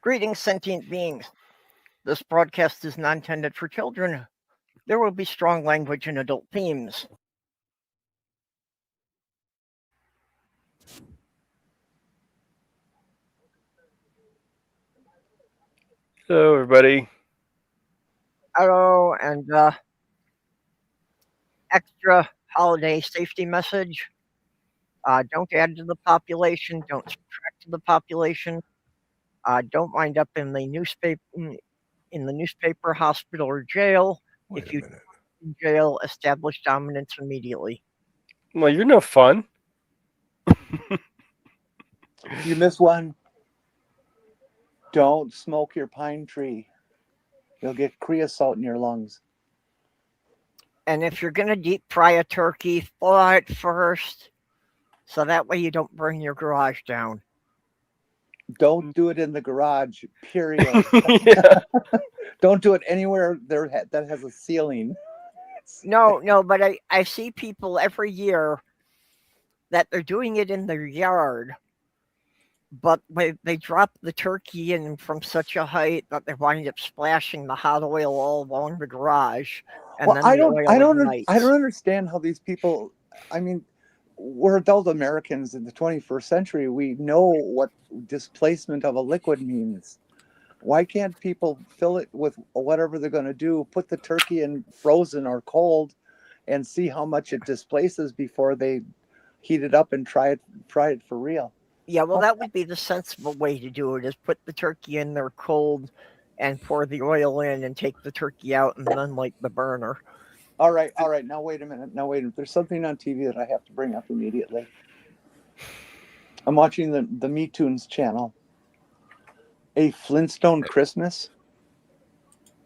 Greetings, sentient beings. This broadcast is not intended for children. There will be strong language and adult themes. Hello, everybody. Hello, and extra holiday safety message. Don't add to the population. Don't subtract to the population. Don't wind up in the newspaper, hospital, or jail. If you in jail, establish dominance immediately. Well, you're no fun. You miss one. Don't smoke your pine tree. You'll get creosote in your lungs. And if you're going to deep fry a turkey, thaw it first, so that way you don't burn your garage down. Don't do it in the garage, period. Yeah. Don't do it anywhere that has a ceiling. No, but I see people every year that they're doing it in their yard, but they drop the turkey in from such a height that they wind up splashing the hot oil all along the garage. And Well, then I the oil don't ignites. understand how these people. I mean, we're adult Americans in the 21st century. We know what displacement of a liquid means. Why can't people fill it with whatever they're going to do? Put the turkey in frozen or cold, and see how much it displaces before they heat it up and try it for real. Yeah, well, that would be the sensible way to do it, is put the turkey in there cold and pour the oil in and take the turkey out and then light the burner. All right. Now, wait a minute. There's something on TV that I have to bring up immediately. I'm watching the Me Tunes channel. A Flintstone Christmas.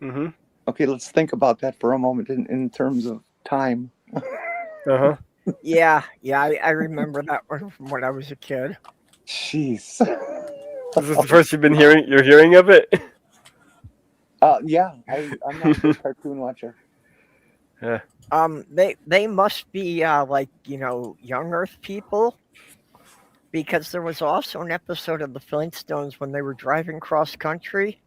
Mm-hmm. Okay, let's think about that for a moment in terms of time. Uh-huh. Yeah, I remember that one from when I was a kid. Jeez. Is this the first you're hearing of it? Yeah, I'm not a big cartoon watcher. Yeah. They must be like, young Earth people, because there was also an episode of the Flintstones when they were driving cross country,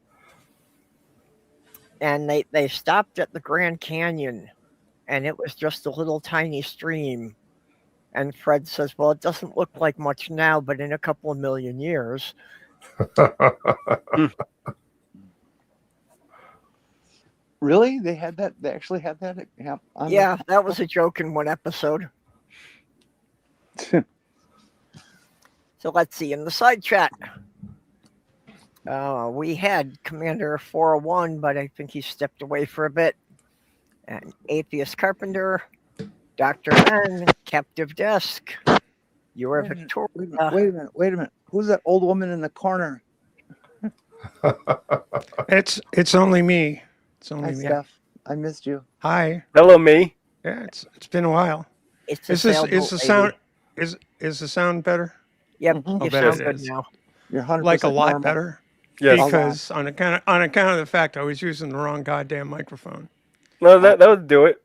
and they stopped at the Grand Canyon, and it was just a little tiny stream. And Fred says, well, it doesn't look like much now, but in a couple of million years. Really? They had that? They actually had that? Yeah, that was a joke in one episode. So let's see. In the side chat, we had Commander 401, but I think he stepped away for a bit. And Atheist Carpenter, Dr. N, Captive Desk, you are Victoria. Wait a minute. Who's that old woman in the corner? It's only me. It's only Hi, me. Steph. I missed you. Hi. Hello, me. Yeah, it's been a while. Is the sound better? Yep, Mhm. you better sound it good is. now. You're 100% Like a lot normal. better. Yes. Because on account of the fact I was using the wrong goddamn microphone. No, that would do it.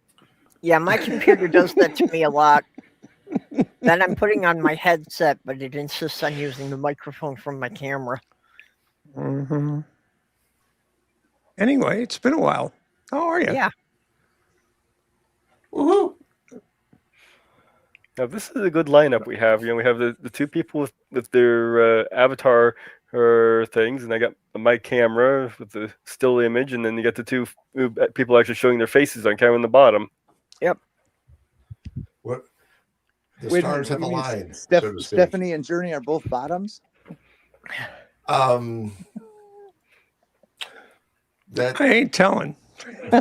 Yeah, my computer does that to me a lot. Then I'm putting on my headset, but it insists on using the microphone from my camera. Mm-hmm. Anyway, it's been a while. How are you? Yeah. Woohoo! Now, this is a good lineup we have. We have the two people with their avatar things, and I got my camera with the still image, and then you got the two people actually showing their faces on camera in the bottom. Yep. What? The Wait a stars minute, have you mean aligned. So to speak. Stephanie and Journey are both bottoms? That I ain't telling. yeah,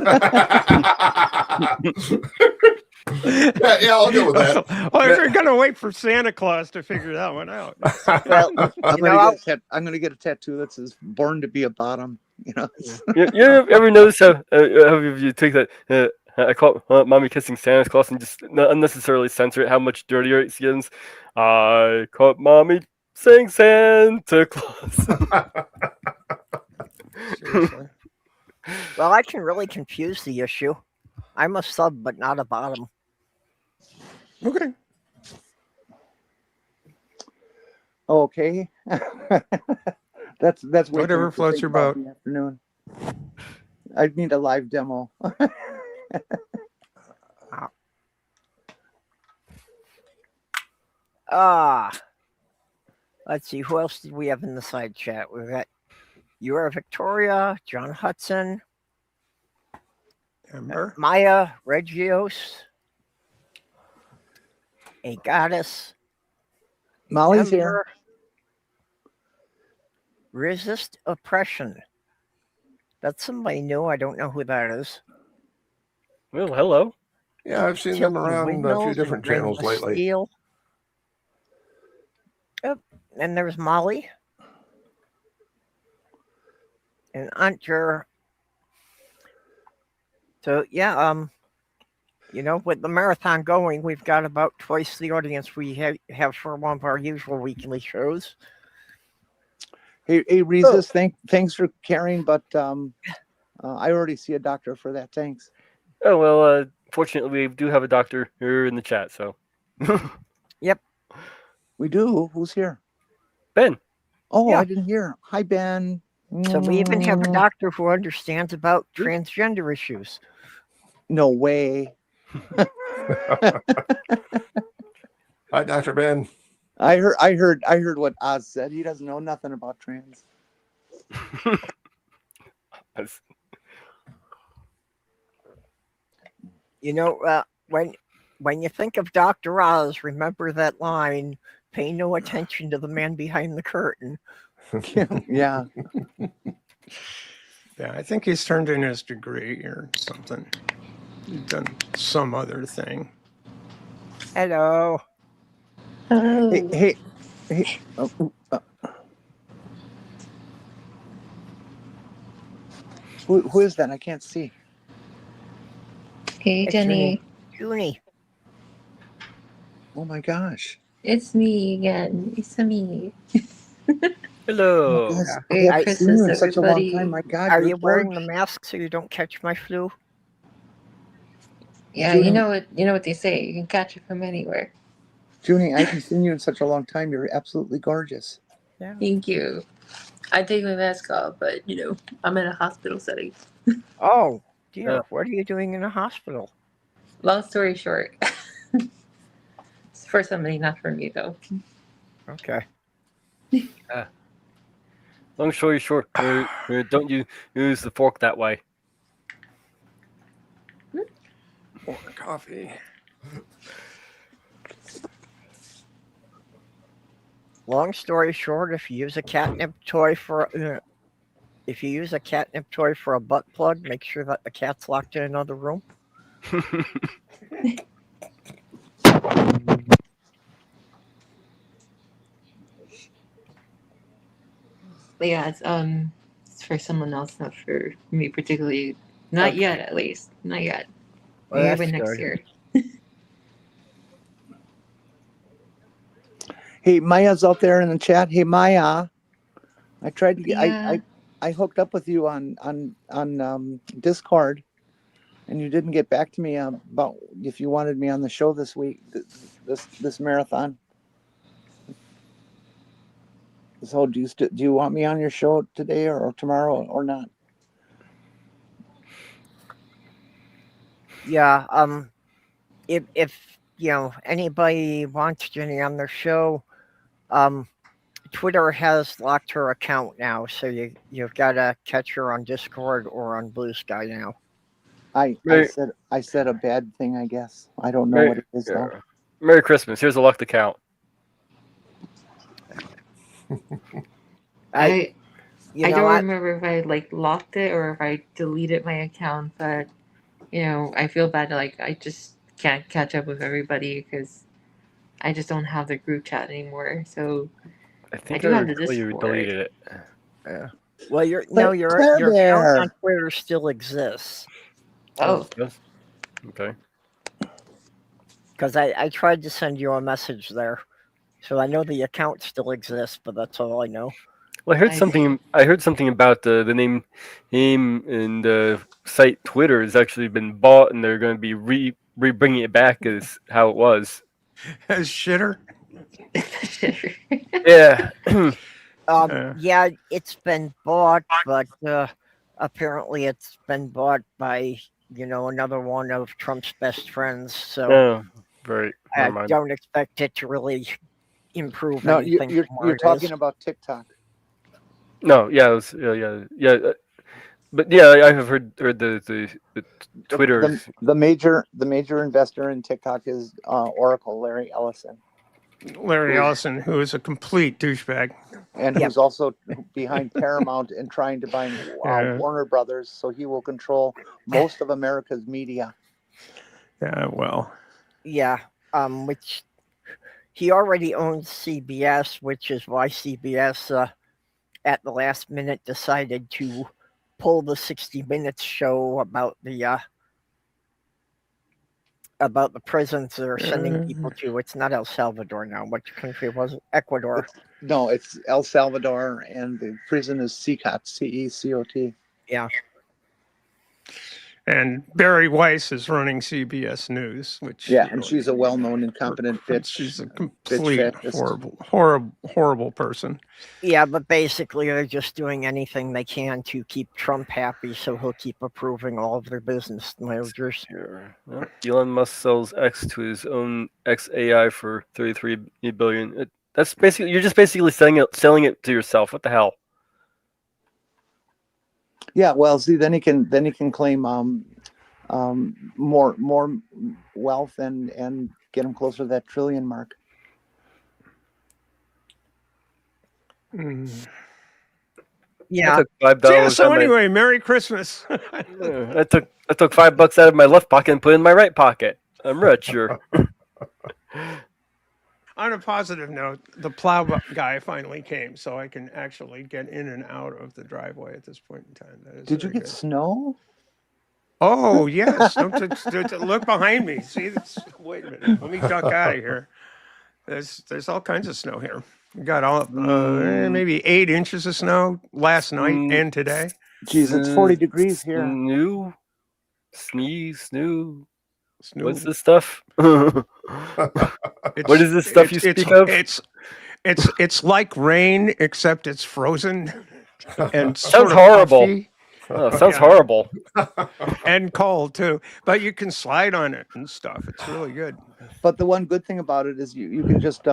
I'll go with that. Well, if you're gonna wait for Santa Claus to figure that one out. Well, I'm gonna get a tattoo that says "Born to be a bottom." You ever notice how you take that? I call it "Mommy Kissing Santa Claus" and just unnecessarily censor it. How much dirtier it gets. I caught Mommy saying Santa Claus. Seriously. well, I can really confuse the issue. I'm a sub, but not a bottom. Okay. Okay. That's way too Whatever much to floats think your about boat. in the afternoon. I'd need a live demo. Let's see, who else did we have in the side chat? We've got Eura Victoria, John Hudson, Ember. Maya Regios, a goddess, Molly's here. Ember, Resist Oppression. That's somebody new. I don't know who that is. Well, hello. Yeah, I've seen them Tilting around a few Windmills different and Ring channels of lately. Steel. Yep. And there's Molly. And Antjer. So yeah, with the marathon going, we've got about twice the audience we have for one of our usual weekly shows. Hey, Resist, thanks for caring, but I already see a doctor for that. Thanks. Oh well, fortunately we do have a doctor here in the chat, so. Yep. We do. Who's here? Ben. Oh, Yeah. I didn't hear. Hi, Ben. So we even have a doctor who understands about transgender issues. No way. Hi, Dr. Ben. I heard what Oz said. He doesn't know nothing about trans. When you think of Dr. Oz, remember that line, pay no attention to the man behind the curtain. Yeah. Yeah, I think he's turned in his degree or something. He's done some other thing. Hello. Hello. Hey. Who is that? I can't see. Hey, It's Jenny. Junie. Oh my gosh. It's me again. It's me. Hello. Oh, guys, Merry I haven't seen you in Christmas, such a long everybody. time. My God. Are you're you wearing gorgeous. the mask so you don't catch my flu? Yeah, Junie, you know what they say. You can catch it from anywhere. Junie, I haven't seen you in such a long time. You're absolutely gorgeous. Yeah. Thank you. I take my mask off, but I'm in a hospital setting. Oh, dear. Yeah. What are you doing in a hospital? Long story short. It's for somebody, not for me, though. Okay. Long story short, don't you use the fork that way? More coffee. Long story short, if you use a catnip toy for a butt plug, make sure that the cat's locked in another room. But yeah, it's for someone else, not for me particularly. Not Okay. yet, at least. Not yet. Well, Maybe that's next good. year. Hey, Maya's out there in the chat. Hey, Maya. I tried to get. Yeah. I hooked up with you on Discord, and you didn't get back to me about if you wanted me on the show this week, this marathon. So do you want me on your show today or tomorrow or not? Yeah. If anybody wants Jenny on their show, Twitter has locked her account now, so you've got to catch her on Discord or on Blue Sky now. I said a bad thing, I guess. I don't know what it is though. Merry Christmas. Here's a locked account. I You I know don't what? remember if I locked it or if I deleted my account, but I feel bad. I just can't catch up with everybody because I just don't have the group chat anymore. So I think do have the recall you Discord. deleted it. Yeah. Well, your Claire account Bear. on Twitter still exists Oh, Yes? Okay. because I tried to send you a message there, so I know the account still exists, but that's all I know. Well, I heard I something. I heard something about the name and the site Twitter has actually been bought, and they're going to be re-bringing it back as how it was. As shitter. Yeah. Yeah, it's been bought, but apparently it's been bought by another one of Trump's best friends. So Oh, right. Never I mind. don't expect it to really improve No, anything. from where you're it talking is. about TikTok. No, yeah, it was, yeah. But yeah, I have heard the Twitter. The major investor in TikTok is Oracle, Larry Ellison, Larry Ellison, who is a complete douchebag. and Yep. who's also behind Paramount and trying to buy Yeah. Warner Brothers, so he will control most of America's media. Yeah, well, Yeah, which he already owns CBS, which is why CBS at the last minute decided to pull the 60 Minutes show about the prisons they're sending people to. It's not El Salvador now. Which country was it? Ecuador. No, it's El Salvador, and the prison is CECOT, CECOT. Yeah. and Barry Weiss is running CBS News, which Yeah, and she's a well-known incompetent bitch. She's a complete fascist. horrible person. Yeah, but basically they're just doing anything they can to keep Trump happy, so he'll keep approving all of their business mergers. Sure. Well, Elon Musk sells X to his own XAI for $33 billion. That's basically you're just basically selling it to yourself. What the hell? Yeah, well, see, then he can claim more wealth and get him closer to that trillion mark. Yeah. I took $5. Yeah, so anyway, Merry Christmas. I took $5 out of my left pocket and put it in my right pocket. I'm rich. Sure. On a positive note, the plow guy finally came, so I can actually get in and out of the driveway at this point in time. That is Did you very get good. snow? Oh yes! Don't look behind me. See, wait a minute. Let me duck out of here. There's all kinds of snow here. We got all maybe 8 inches of snow last night and today. Jeez, it's 40 degrees here. Snoo. Snow. What's this stuff? What is this stuff you speak of? It's like rain, except it's frozen and Sounds horrible. puffy. Oh, sounds horrible. And cold too, but you can slide on it and stuff. It's really good. But the one good thing about it is you can just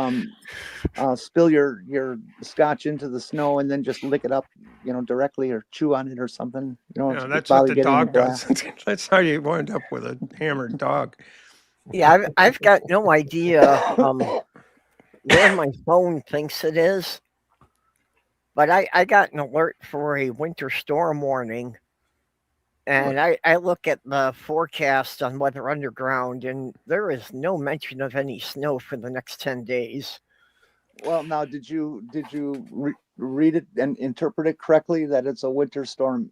spill your scotch into the snow and then just lick it up, directly, or chew on it or something. That's what the dog does. That's how you wind up with a hammered dog. Yeah, I've got no idea where my phone thinks it is, but I got an alert for a winter storm warning. And I look at the forecast on Weather Underground, and there is no mention of any snow for the next 10 days. Well, now, did you read it and interpret it correctly that it's a winter storm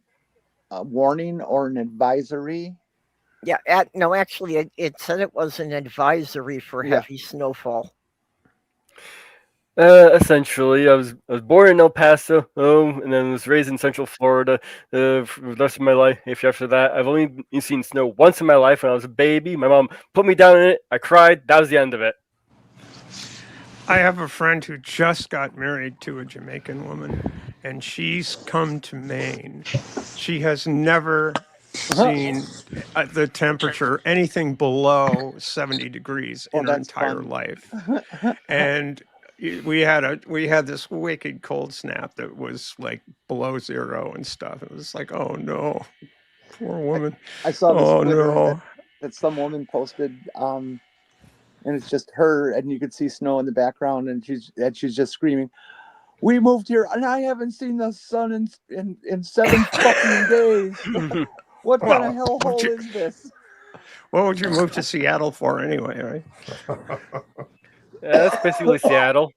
warning or an advisory? Yeah, no, actually, it said it was an advisory for heavy snowfall. Essentially, I was born in El Paso, and then was raised in Central Florida for the rest of my life. After that, I've only seen snow once in my life when I was a baby. My mom put me down in it. I cried. That was the end of it. I have a friend who just got married to a Jamaican woman, and she's come to Maine. She has never seen the temperature anything below 70 degrees in her entire life. And we had this wicked cold snap that was like below zero and stuff. It was like, oh no, poor woman. I saw this Twitter that some woman posted, and it's just her, and you could see snow in the background, and she's just screaming, "We moved here, and I haven't seen the sun in 7 fucking days. What kind of hellhole is this?" What would you move to Seattle for anyway, right? Yeah, that's basically Seattle.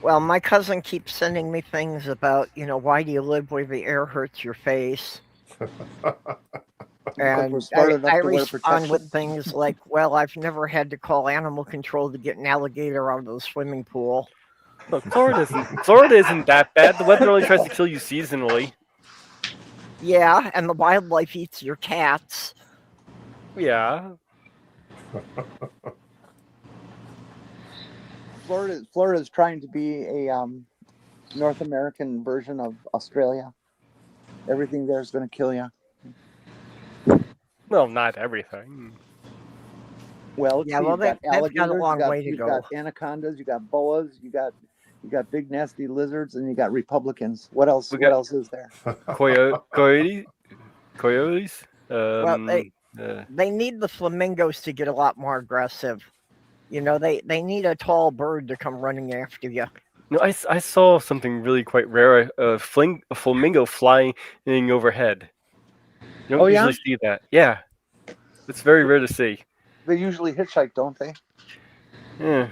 Well, my cousin keeps sending me things about, why do you live where the air hurts your face? And I respond with things like, well, I've never had to call animal control to get an alligator out of the swimming pool. Look, Florida isn't that bad. The weather only tries to kill you seasonally. Yeah, and the wildlife eats your cats. Yeah. Florida is trying to be a North American version of Australia. Everything there is going to kill you. Well, not everything. Well, Yeah, see, well, you've got they've got a alligators, long way to you've go. got anacondas, you got boas, you got big nasty lizards, and you got Republicans. What else? We What got- else is there? Coyotes. Well, Uh, they need the flamingos to get a lot more aggressive. You know, they need a tall bird to come running after you. no, I saw something really quite rare. A flamingo flying overhead. You don't Oh, yeah? usually see that. Yeah, it's very rare to see. They usually hitchhike, don't they? Yeah.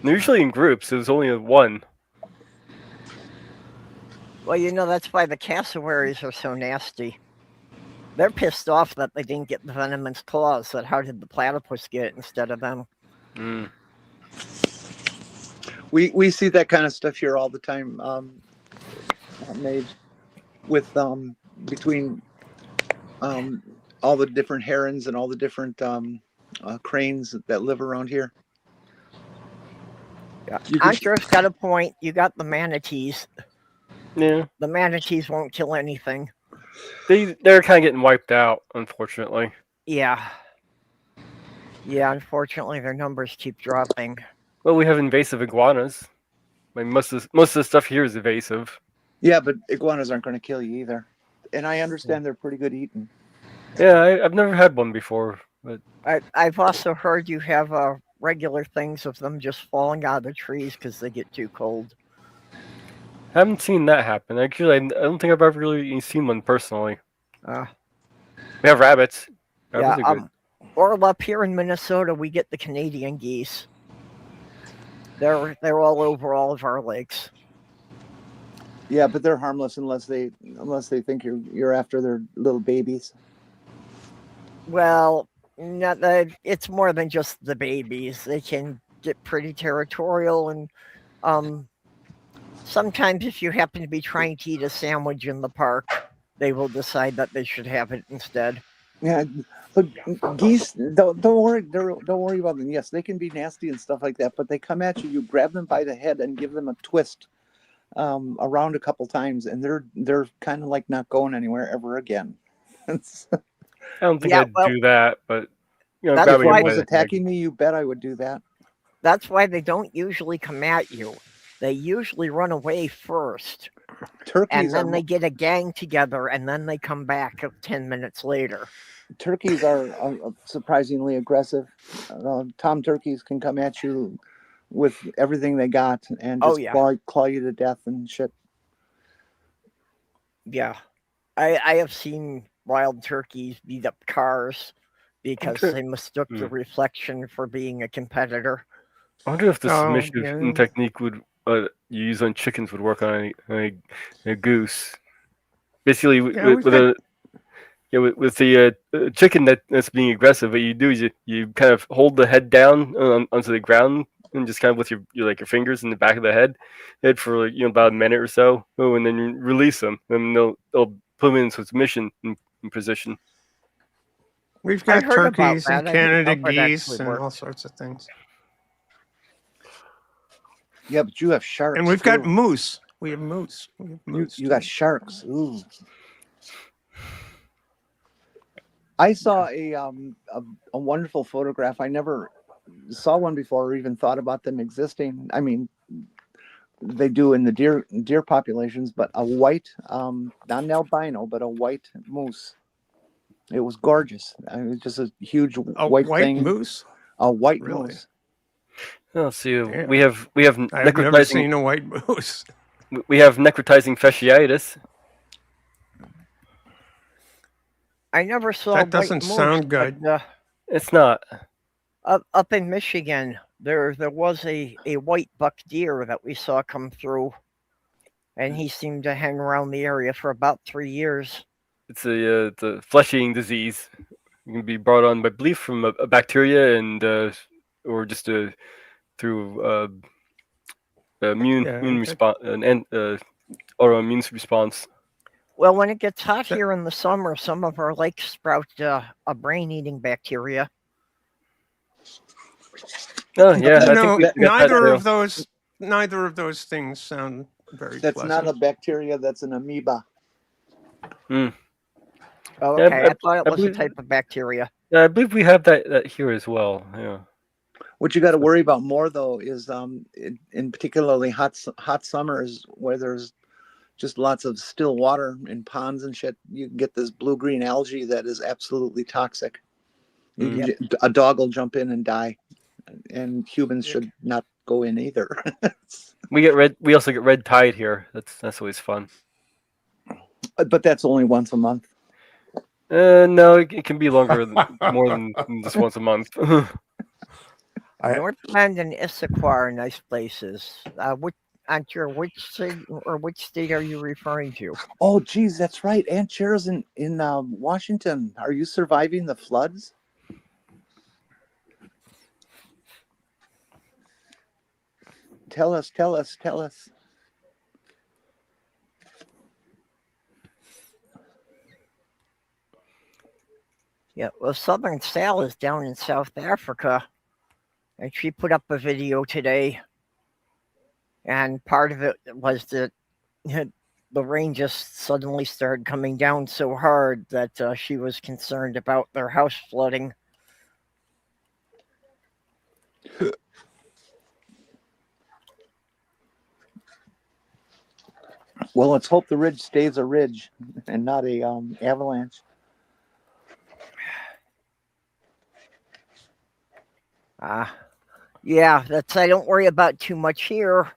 They're usually in groups. There's only one. Well, you know, that's why the cassowaries are so nasty. They're pissed off that they didn't get the venomous claws. That how did the platypus get it instead of them? Mm. We see that kind of stuff here all the time. Made with between all the different herons and all the different cranes that live around here. Yeah. You can- Andrew's got a point. You got the manatees. Yeah, The manatees won't kill anything. they're kind of getting wiped out, unfortunately. Yeah. Yeah, unfortunately, their numbers keep dropping. Well, we have invasive iguanas. Like most of the stuff here is invasive. Yeah, but iguanas aren't going to kill you either. And I understand they're pretty good eating. Yeah, I've never had one before, but I've also heard you have regular things of them just falling out of the trees because they get too cold. I haven't seen that happen. Actually, I don't think I've ever really seen one personally. Uh, We have rabbits. yeah, Rabbits are good. or up here in Minnesota, we get the Canadian geese. They're all over all of our lakes. Yeah, but they're harmless unless they think you're after their little babies. Well, it's more than just the babies. They can get pretty territorial, and sometimes if you happen to be trying to eat a sandwich in the park, they will decide that they should have it instead. Yeah, but geese don't worry about them. Yes, they can be nasty and stuff like that, but they come at you. You grab them by the head and give them a twist around a couple times, and they're kind of like not going anywhere ever again. I don't think Yeah, I'd well, do that, but that's If grabbing why- it one by was the neck. attacking me, you bet I would do that. That's why they don't usually come at you. They usually run away first, and Turkeys then are they get a gang together, and then they come back 10 minutes later. turkeys are surprisingly aggressive. Tom turkeys can come at you with everything they got and Oh, just yeah. claw you to death and shit. Yeah, I have seen wild turkeys beat up cars because they mistook the reflection for being a competitor. I wonder if the Oh, submission yeah. technique would you use on chickens would work on a goose. Basically, Yeah, we've with the chicken that's being aggressive, what you do is you kind of hold the head down onto the ground and just kind of with your fingers in the back of the head for about a minute or so. Oh, and then you release them, and they'll put them in submission in position. We've I got heard about turkeys that. and I didn't Canada know if it geese actually and all worked. sorts of things. Yeah, but you have sharks. And we've got too. moose. We have moose. We have moose. You got too. sharks. Ooh. I saw a wonderful photograph. I never saw one before or even thought about them existing. I mean, they do in the deer populations, but a white, not an albino, but a white moose. It was gorgeous. I mean, it was just a huge A white white thing. moose? A white Really? moose. Oh, see, Damn. we have I've never necrotizing seen a white moose. we have necrotizing fasciitis. I never saw That a white doesn't moose, sound good. but, It's not. up in Michigan, there was a white buck deer that we saw come through, and he seemed to hang around the area for about 3 years. It's a flesh-eating disease. It can be brought on, I believe, from a bacteria and or just through immune Yeah, response, an autoimmune response. Well, when it gets hot here in the summer, some of our lakes sprout a brain-eating bacteria. Oh yeah, You I know, think we got that neither of those things sound very That's pleasant. not a bacteria. That's an amoeba. too. Oh, Yeah, okay, I thought it I was a believe, type of bacteria. yeah, I believe we have that here as well. Yeah. What you got to worry about more though is in particularly hot summers where there's just lots of still water in ponds and shit. You can get this blue-green algae that is absolutely toxic. A dog will jump in and die, and humans should not go in either. We also get red tide here. That's always fun. But that's only once a month. No, it can be longer, more than just once a month. I, North Bend and Issaquah are nice places. Aren't sure which city or which state are you referring to? Oh, geez, that's right. Aunt Cher's in Washington. Are you surviving the floods? Tell us. Yeah, well, Southern Sal is down in South Africa, and she put up a video today, and part of it was that the rain just suddenly started coming down so hard that she was concerned about their house flooding. Well, let's hope the ridge stays a ridge and not a avalanche. Yeah, that's I don't worry about too much here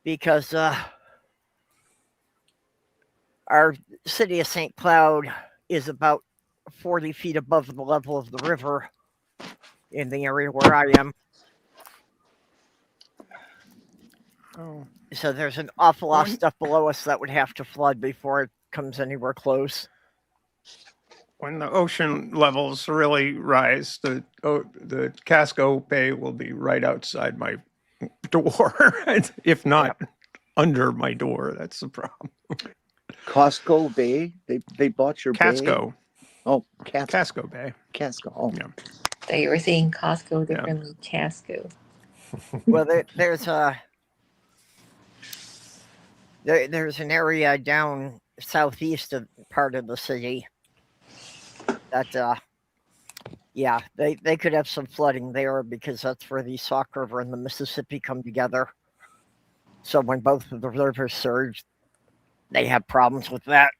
because our city of St. Cloud is about 40 feet above the level of the river in the area where I am. Oh. So there's an awful lot of stuff below us that would have to flood before it comes anywhere close. When the ocean levels really rise, the Casco Bay will be right outside my door, if not under my door. That's the problem. Costco Bay. They bought your Casco. Bay. Oh, Casco Bay. Casco. Oh, Yeah. So you were saying Costco differently, Casco. Well, there's an area down southeast of part of the city that they could have some flooding there because that's where the Sauk River and the Mississippi come together. So when both of the rivers surge, they have problems with that.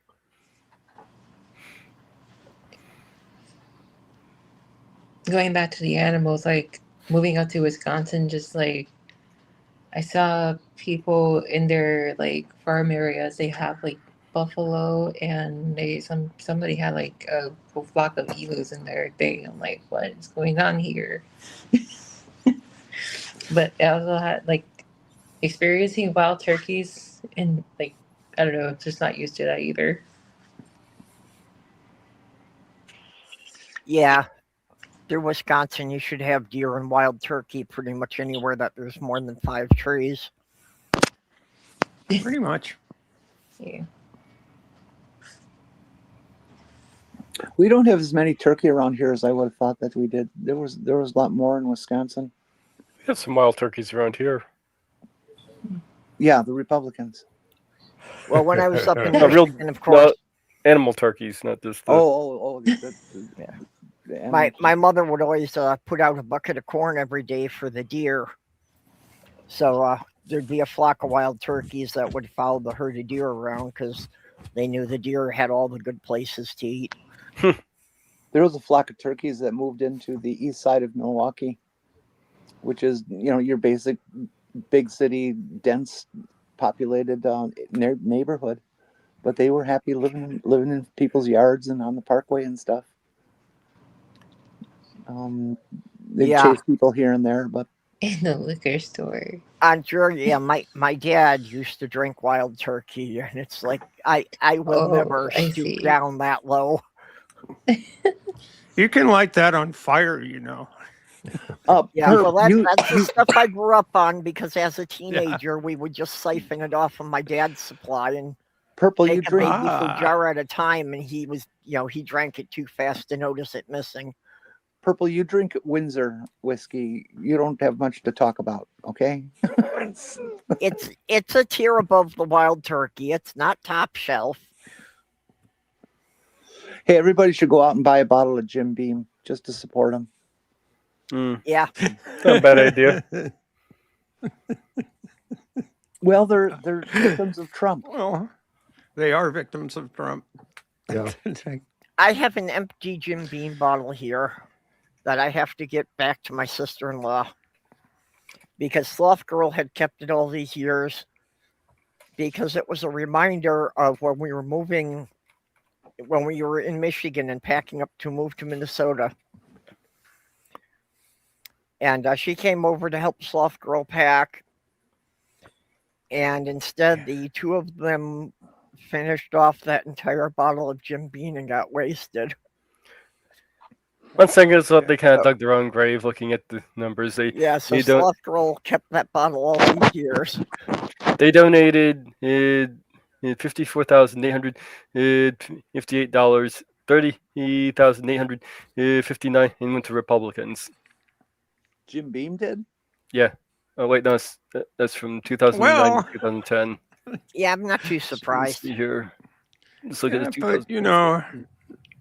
Going back to the animals, like moving up to Wisconsin, just like I saw people in their like farm areas, they have like buffalo and somebody had like a flock of emus in their thing. I'm like, what is going on here? But I also had like experiencing wild turkeys and like I don't know, just not used to that either. Yeah. Through Wisconsin, you should have deer and wild turkey pretty much anywhere that there's more than 5 trees. Pretty much. Yeah. we don't have as many turkey around here as I would have thought that we did. There was a lot more in Wisconsin. We have some wild turkeys around here. Yeah, the Republicans. Well, when I was up in Not real, Michigan, of course, animal turkeys, not just the. Yeah. my mother would always put out a bucket of corn every day for the deer. So there'd be a flock of wild turkeys that would follow the herd of deer around because they knew the deer had all the good places to eat. There was a flock of turkeys that moved into the east side of Milwaukee, which is, your basic big city, dense, populated neighborhood. But they were happy living in people's yards and on the parkway and stuff. They chase people here and there, but In the liquor store. On Georgia, my dad used to drink wild turkey, and it's like I will never stoop down that low. You can light that on fire, well, that's the stuff I grew up on because as a teenager, we would just siphon it off of my dad's supply and Purple, take you a drink. babyful jar at a time, and he was, he drank it too fast to notice it missing. Purple, you drink Windsor whiskey. You don't have much to talk about, okay? It's a tier above the wild turkey. It's not top shelf. Hey, everybody should go out and buy a bottle of Jim Beam just to support him. Yeah. Not a bad idea. Well, they're victims of Trump. Well, they are victims of Trump. Yeah. I have an empty Jim Beam bottle here that I have to get back to my sister-in-law because Sloth Girl had kept it all these years because it was a reminder of when we were moving, when we were in Michigan and packing up to move to Minnesota. And she came over to help Sloth Girl pack. And instead, the two of them finished off that entire bottle of Jim Beam and got wasted. One thing is that they kind of dug their own grave looking at the numbers. They Yeah, so They don't- Sloth Girl kept that bottle all these years. they donated $54,858, $30,859, and went to Republicans. Jim Beam did? Yeah. Oh wait, no, that's from 2009 Well- to 2010. Yeah, I'm not too Let's surprised. see here. Let's look at Yeah, the but 2000.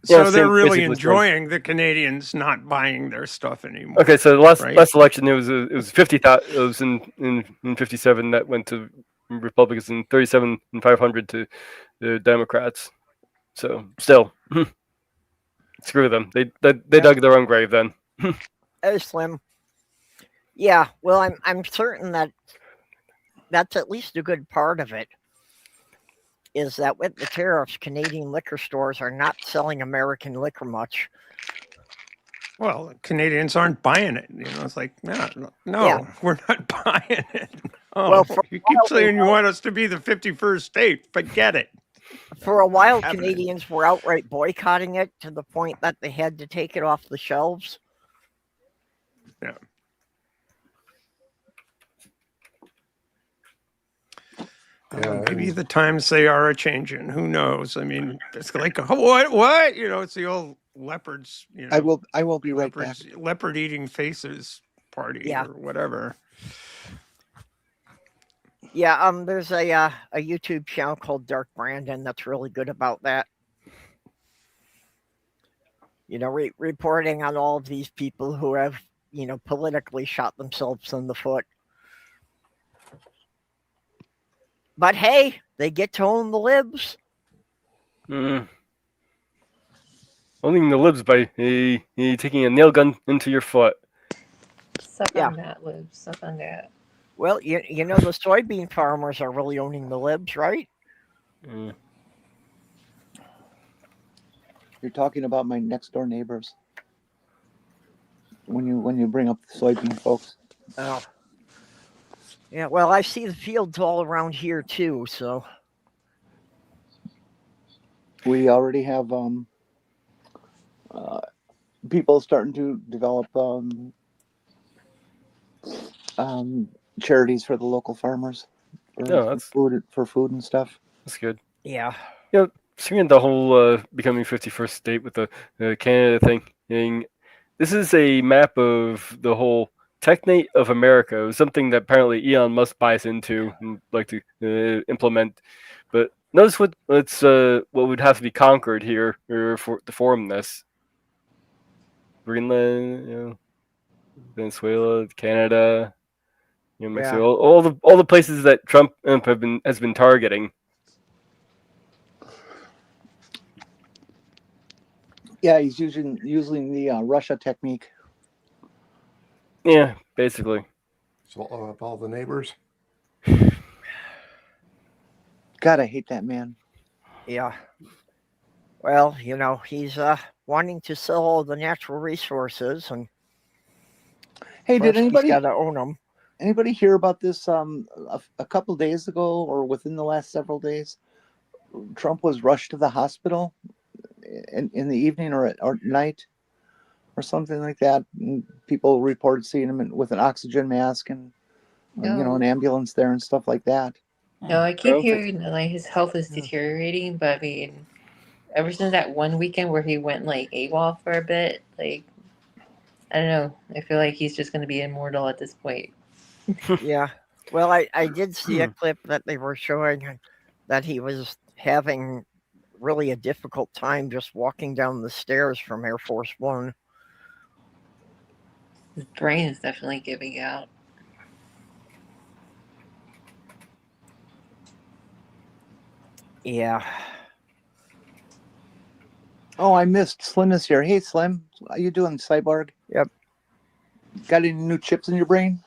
so Yeah, they're same- really basically same. enjoying the Canadians not buying their stuff anymore. Okay, so the Right. last election it was 50,000. It was in 57 that went to Republicans and 37,500 to the Democrats. So still, screw them. They dug their own grave then. Oh, Slim. Yeah, well, I'm certain that that's at least a good part of it. Is that with the tariffs, Canadian liquor stores are not selling American liquor much. Well, Canadians aren't buying it. You know, it's like, no, Yeah. we're not buying it. Oh, Well, for you a keep while saying they you want us to be the 51st state. Forget it. For a while, Happening. Canadians were outright boycotting it to the point that they had to take it off the shelves. Yeah. Maybe the times they are a changing. Who knows? I mean, it's like, oh, what? You know, it's the old leopards. You know, I will be right back. leopard eating faces party Yeah. or whatever. Yeah, there's a YouTube channel called Dark Brandon that's really good about that. You know, reporting on all of these people who have, you know, politically shot themselves in the foot. But hey, they get to own the libs. Owning the libs by taking a nail gun into your foot. Suck Yeah. on that, Liv. Suck on that. Well, you know, the soybean farmers are really owning the libs, right? Mm. You're talking about my next door neighbors. When you bring up the soybean folks. Oh. Yeah, well, I see the fields all around here too, so We already have people starting to develop charities for the local farmers for, No, that's- for food and stuff. That's good. yeah. Yeah, seeing the whole becoming 51st state with the Canada thing. This is a map of the whole technate of America. It was something that apparently Elon Musk buys into and like to implement. But notice what would have to be conquered here to form this. Greenland, you know, Venezuela, Canada, you know, Mexico, all the places that Trump has been targeting. Yeah, he's using the Russia technique. Yeah, basically. Swallow up all the neighbors. God, I hate that man. Yeah. Well, you know, he's wanting to sell all the natural resources, and Hey, did first he's anybody got to own them? hear about this a couple days ago or within the last several days? Trump was rushed to the hospital in the evening or at night or something like that. And people reported seeing him with an oxygen mask and you know, an ambulance there and stuff like that. No, I I keep don't think- hearing that like his health is deteriorating, but I mean, ever since that one weekend where he went like AWOL for a bit, like I don't know. I feel like he's just going to be immortal at this point. Yeah. Well, I did see a clip that they were showing that he was having really a difficult time just walking down the stairs from Air Force One. His brain is definitely giving out. Yeah. Oh, I missed Slim is here. Hey, Slim, how you doing, Cyborg? Yep. Got any new chips in your brain?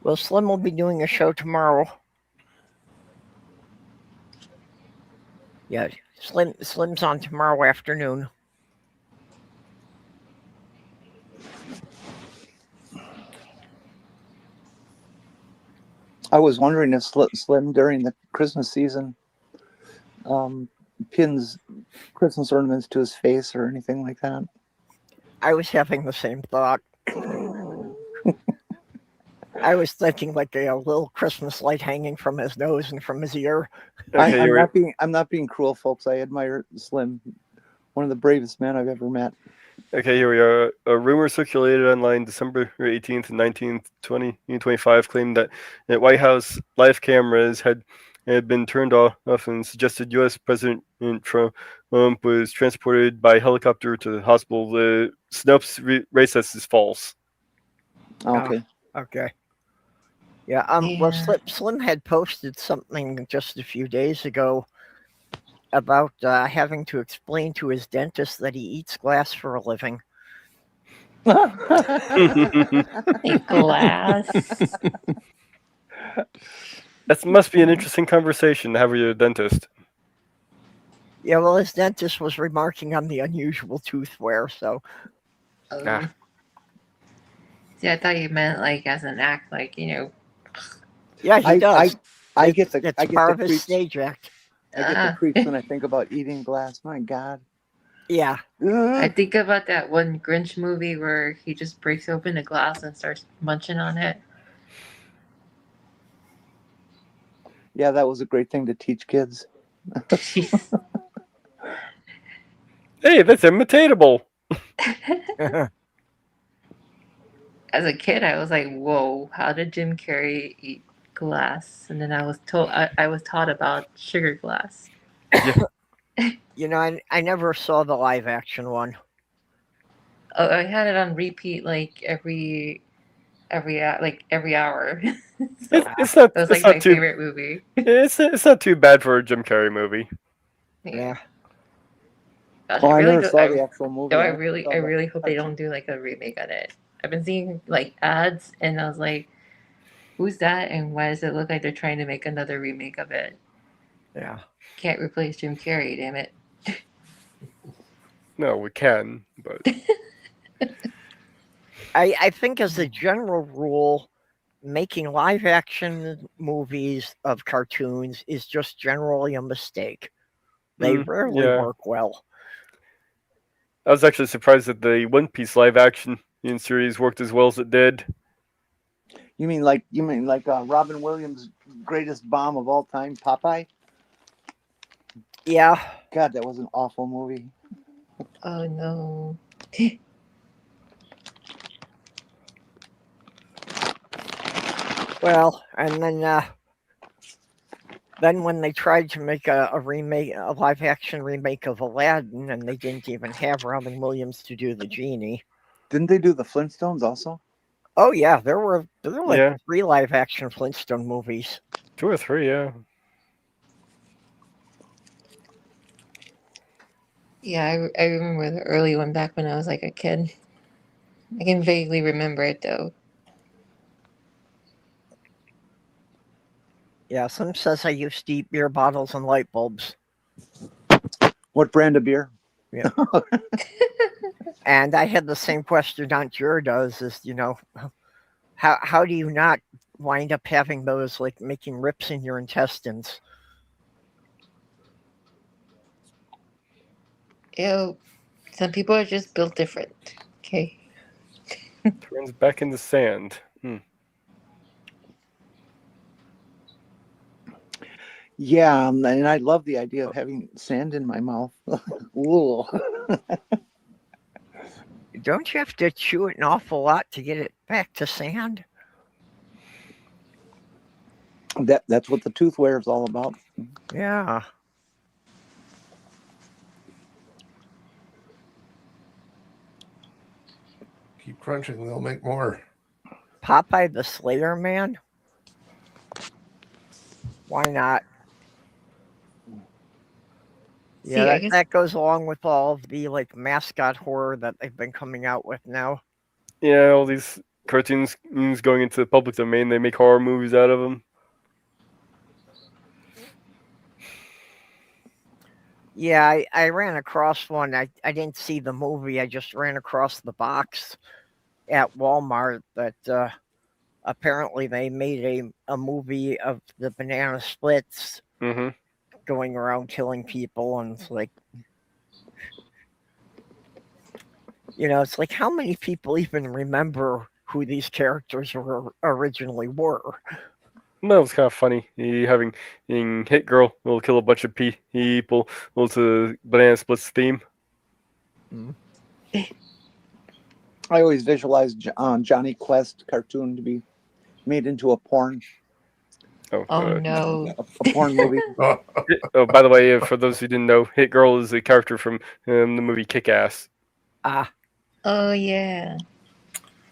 Well, Slim will be doing a show tomorrow. Yeah, Slim's on tomorrow afternoon. I was wondering if Slim during the Christmas season pins Christmas ornaments to his face or anything like that. I was having the same thought. I was thinking like a little Christmas light hanging from his nose and from his ear. I'm not being cruel, folks. I admire Slim, one of the bravest men I've ever met. Okay, here we are. A rumor circulated online December 18th and 19th, 2025 claimed that White House live cameras had been turned off and suggested U.S. President Trump was transported by helicopter to the hospital. The Snopes recess is false. Okay. Okay. Yeah. Well, Slim had posted something just a few days ago about having to explain to his dentist that he eats glass for a living. Glass. That must be an interesting conversation to have with your dentist. Yeah, well, his dentist was remarking on the unusual tooth wear, so. See, I thought you meant like as an act, like, you know. Yeah, he does. I get the It's part of his stage act. I get the creeps when I think about eating glass. My God. Yeah. I think about that one Grinch movie where he just breaks open a glass and starts munching on it. Yeah, that was a great thing to teach kids. Hey, that's imitatable. As a kid, I was like, "Whoa, how did Jim Carrey eat glass?" And then I was taught about sugar glass. You know, I never saw the live action one. Oh, I had it on repeat like every hour. It's not. It was it's like not my too. favorite movie. It's not too bad for a Jim Carrey movie. Yeah. Gosh, Oh, I really never saw the actual movie. No, I really hope they don't do like a remake on it. I've been seeing like ads, and I was like, "Who's that? And why does it look like they're trying to make another remake of it?" Yeah. Can't replace Jim Carrey, damn it. No, we can, but I think as a general rule, making live action movies of cartoons is just generally a mistake. They rarely work well. I was actually surprised that the One Piece live action series worked as well as it did. You mean like Robin Williams' greatest bomb of all time, Popeye? Yeah. God, that was an awful movie. Oh no. Well, and then when they tried to make a live action remake of Aladdin, and they didn't even have Robin Williams to do the genie. Didn't they do the Flintstones also? Oh yeah, there were like 3 live action Flintstone movies. 2 or 3, yeah. Yeah, I remember the early one back when I was like a kid. I can vaguely remember it though. Yeah, some says I used to eat beer bottles and light bulbs. What brand of beer? Yeah. And I had the same question Aunt Jura does, is, you know, how do you not wind up having those, like, making rips in your intestines? You know, some people are just built different. Okay. Turns back into sand. Yeah, and I love the idea of having sand in my mouth. Ooh. Don't you have to chew it an awful lot to get it back to sand? That's what the tooth wear is all about. Yeah. Keep crunching, they'll make more. Popeye the Slayer Man? Why not? See, Yeah, I that, guess that goes along with all of the like mascot horror that they've been coming out with now. Yeah, all these cartoons going into the public domain, they make horror movies out of them. Yeah, I ran across one. I didn't see the movie. I just ran across the box at Walmart that apparently they made a movie of the banana splits Mm-hmm. going around killing people, and it's like, it's like how many people even remember who these characters originally were? That was kind of funny. Having Hit Girl will kill a bunch of people. Well, to Banana Splits theme. I always visualized Johnny Quest cartoon to be made into a porn, Oh no. a porn movie. Oh, by the way, for those who didn't know, Hit Girl is a character from the movie Kick Ass. Ah, Oh yeah.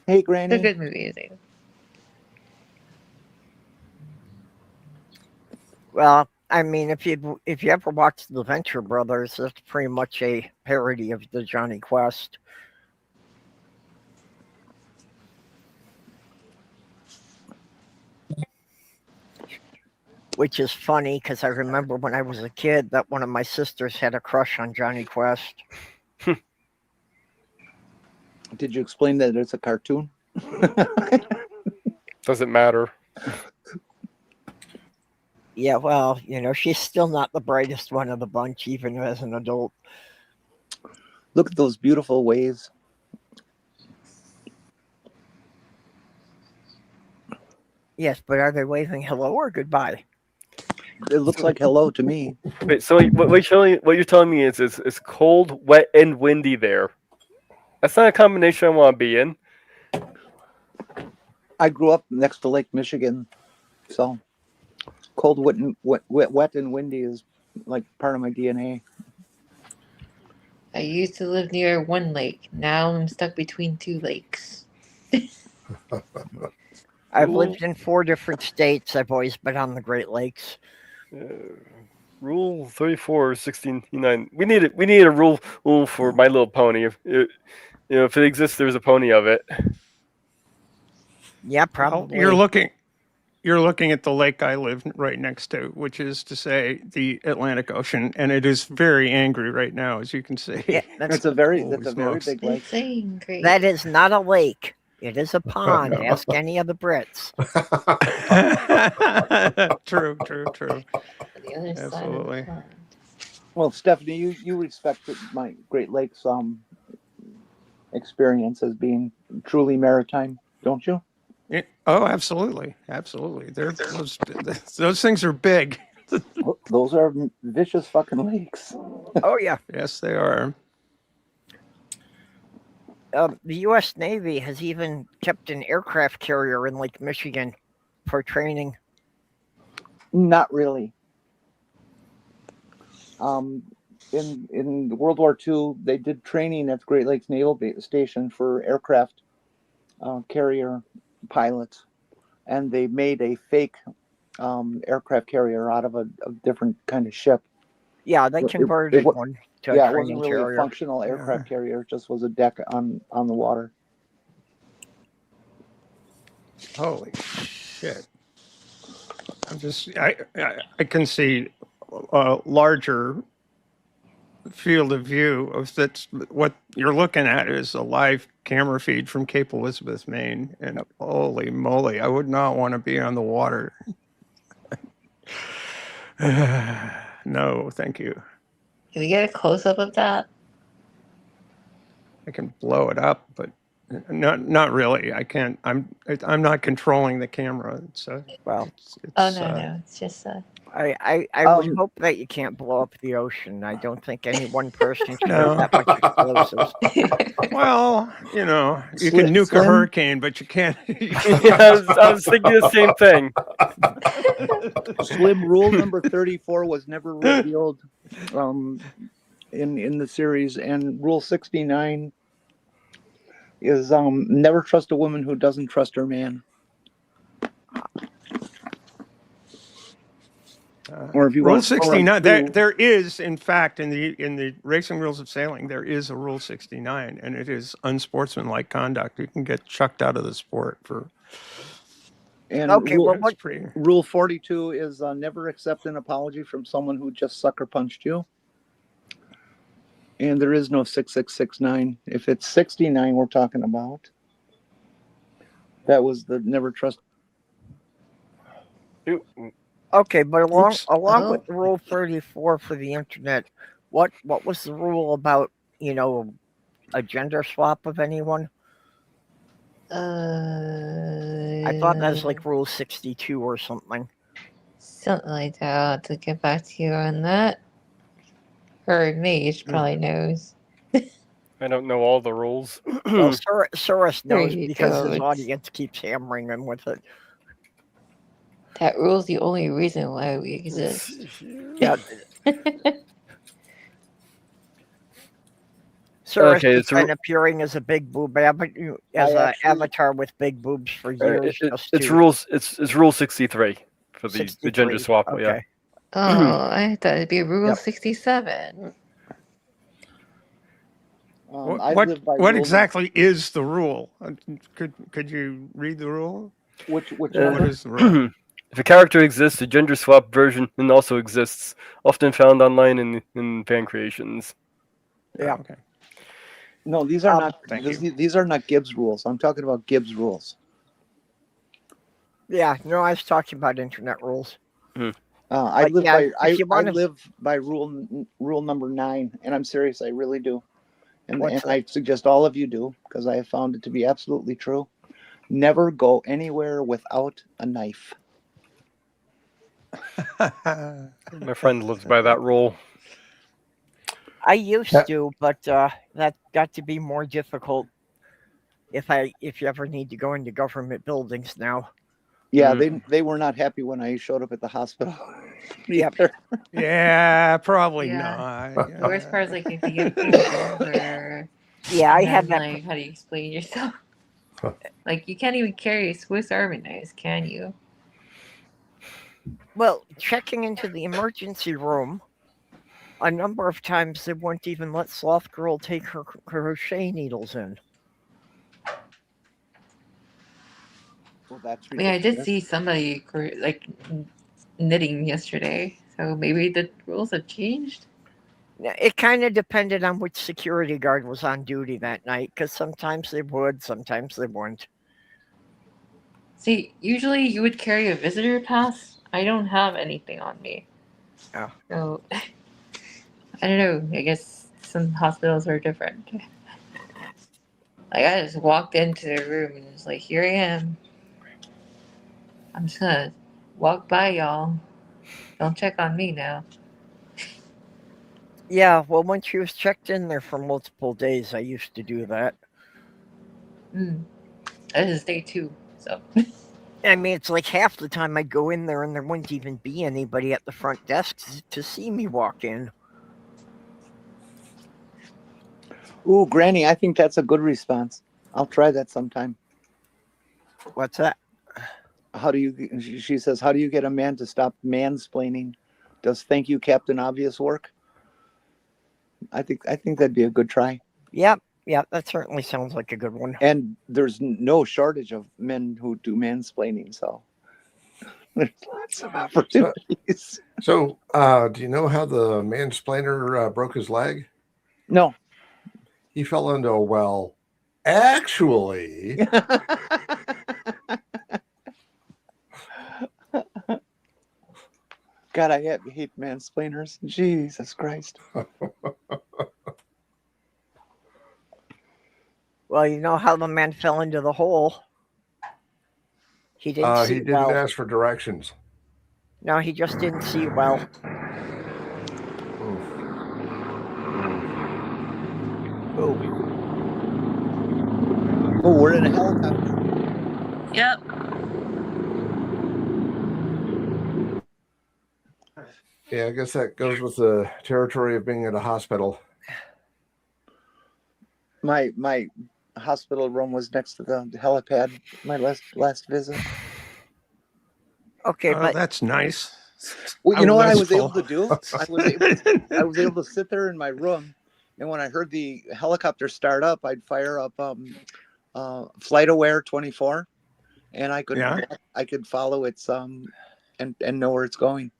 Hey, It's a Granny. good movie, I think. well, I mean, if you ever watched the Venture Brothers, that's pretty much a parody of the Johnny Quest. Which is funny because I remember when I was a kid that one of my sisters had a crush on Johnny Quest. Did you explain that it's a cartoon? Doesn't matter. Yeah, well, she's still not the brightest one of the bunch, even as an adult. Look at those beautiful waves. Yes, but are they waving hello or goodbye? It looks like hello to me. Wait, so what you're telling me is it's cold, wet, and windy there. That's not a combination I want to be in. I grew up next to Lake Michigan, so cold, wet, and windy is like part of my DNA. I used to live near one lake. Now I'm stuck between two lakes. I've lived in 4 different states. I've always been on the Great Lakes. Rule 34/69. We need it. We need a rule for My Little Pony. If it exists, there's a pony of it. Yeah, Well, probably. you're looking at the lake I live right next to, which is to say the Atlantic Ocean, and it is very angry right now, as you can see. Yeah, That's a very Holy smokes. big lake. It's angry. that is not a lake. It is a pond. Ask any of the Brits. True. On the other side of Absolutely. the pond. Well, Stephanie, you respect my Great Lakes experience as being truly maritime, don't you? Oh, absolutely. Those things are big. Those are vicious fucking lakes. Oh, yeah. Yes, they are. The U.S. Navy has even kept an aircraft carrier in Lake Michigan for training. Not really. In World War II, they did training at Great Lakes Naval Station for aircraft carrier pilots, and they made a fake aircraft carrier out of a different kind of ship. Yeah, they converted one to Yeah, a it wasn't training really carrier. a functional aircraft carrier; it just was a deck on the water. Holy shit. I can see a larger field of view of that's what you're looking at is a live camera feed from Cape Elizabeth, Maine, and holy moly, I would not want to be on the water. No, thank you. Can we get a close up of that? I can blow it up, but Not really. I can't. I'm not controlling the camera. Well, Oh no, it's just I would hope that you can't blow up the ocean. I don't think any one person should have No. that much explosives. Well, you know, you Slim- can nuke a Slim? hurricane, but you can't. I was thinking the same thing. Slim, rule number 34 was never revealed in the series, and rule 69 is never trust a woman who doesn't trust her man. Or if you Rule want 69. There is, in fact, in the racing rules of sailing, there is a Rule 69, and it is unsportsmanlike conduct. You can get chucked out of the sport for. And Okay, well, It's pretty. rule 42 is never accept an apology from someone who just sucker punched you. And there is no 6669. If it's 69 we're talking about, that was the never trust. Okay, but along Oh. with Rule 34 for the internet, what was the rule about, you know, a gender swap of anyone? I thought that was like Rule 62 or something. something like that. I'll have to get back to you on that. Or Mage probably knows. I don't know all the rules. Well, Soros There knows you because his go. audience keeps hammering him with it. That rule's the only reason why we exist. Yeah. Soros Okay, has it's a been ru- appearing as a big boob as an avatar with big boobs for years. It's rules. It's rule 63 for the 63. gender swap. Okay. Yeah. Oh, I thought it'd be Rule Yep. 67. I live by What rule- exactly is the rule? Could you read the rule? Which What number? is the rule? If a character exists, a gender swap version also exists, often found online in fan creations. Yeah. Okay. No, these are not. Thank These are not Gibbs rules. I'm talking about Gibbs rules. Yeah, no, I was talking about internet rules. I But live yeah, by. if you I wanna- live by rule number 9, and I'm serious. I really do, and What's I suggest all of you do because I have found it to be absolutely true. Never go anywhere without a knife. My friend lives by that rule. I used Yeah. to, but that got to be more difficult if you ever need to go into government buildings now. Yeah, they were not happy when I showed up at the hospital. Yep. Yeah, probably Yeah. not. The worst part is like if you get pulled over. Yeah, I and had then, that. like, how do you explain yourself? Huh. Like, you can't even carry a Swiss Army knives, can you? Well, checking into the emergency room, a number of times they wouldn't even let Sloth Girl take her crochet needles in. Well, that's Yeah, I did ridiculous. see somebody like knitting yesterday, so maybe the rules have changed. It kind of depended on which security guard was on duty that night, because sometimes they would, sometimes they wouldn't. See, usually you would carry a visitor pass. I don't have anything on me. Oh. So, I don't know. I guess some hospitals are different. Like, I just walked into the room and was like, here I am. I'm just gonna walk by y'all. Don't check on me now. Yeah, well, when she was checked in there for multiple days, I used to do that. This is day 2, so. I mean, it's like half the time I'd go in there and there wouldn't even be anybody at the front desk to see me walk in. Ooh, Granny, I think that's a good response. I'll try that sometime. What's that? How do you? She says, how do you get a man to stop mansplaining? Does thank you, Captain Obvious work? I think that'd be a good try. Yep, that certainly sounds like a good one. And there's no shortage of men who do mansplaining, so there's lots of opportunities. So, do you know how the mansplainer broke his leg? No. He fell into a well. Actually, God, I hate mansplainers. Jesus Christ. Well, Well, you know how the man fell into the hole. He didn't He see didn't well. ask for directions. No, he just didn't see well. Oof. Oh, Oh, we're in a helicopter. Yep. Yeah, I guess that goes with the territory of being at a hospital. My hospital room was next to the helipad. My last visit. okay, Oh, but that's nice. Well, you know what I was wistful. able to do? I was able to sit there in my room, and when I heard the helicopter start up, I'd fire up FlightAware 24, and I could follow its and know where it's going.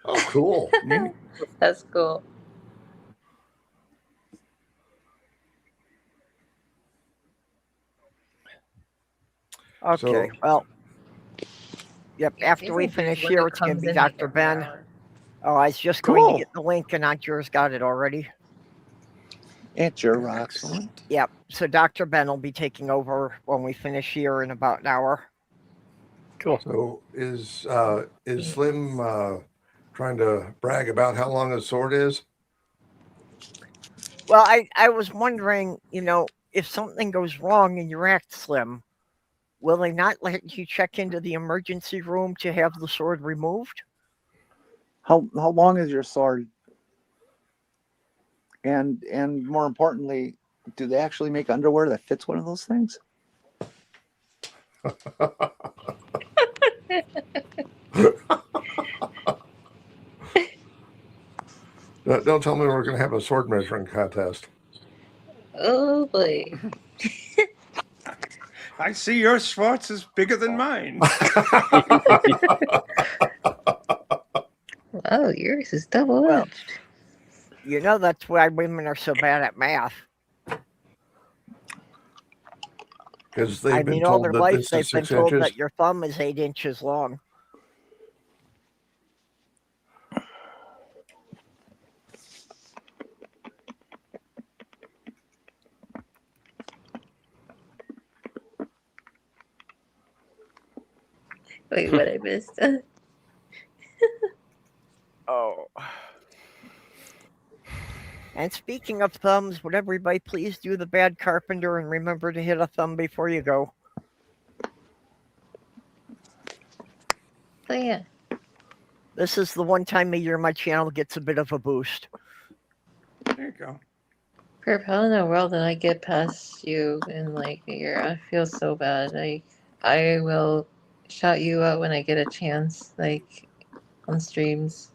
Oh, cool. Neat. That's cool. okay. So- Well, yep. Yeah, it After seems we like there's finish one here, that it's going to comes be in like Dr. every Ben. hour. Oh, I was just going to Cool. get the link, and Aunt Yours got it already. It's your rocks. Excellent. Yep. So Dr. Ben will be taking over when we finish here in about an hour. Cool. So is Slim trying to brag about how long his sword is? Well, I was wondering, you know, if something goes wrong in your act, Slim, will they not let you check into the emergency room to have the sword removed? How long is your sword? And more importantly, do they actually make underwear that fits one of those things? Don't tell me we're going to have a sword measuring contest. Oh boy. I see your Schwartz is bigger than mine. Oh, yours is double Well, edged. you know that's why women are so bad at math. Because I they've been mean, all told their that life this they've is been 6 told inches. that your thumb is 8 inches long. Wait, what I missed? Oh. And speaking of thumbs, would everybody please do the bad carpenter and remember to hit a thumb before you go? Oh yeah. This is the one time a year my channel gets a bit of a boost. There you go. Perp, how in the world did I get past you in like a year? I feel so bad. Like, I will shout you out when I get a chance, like on streams.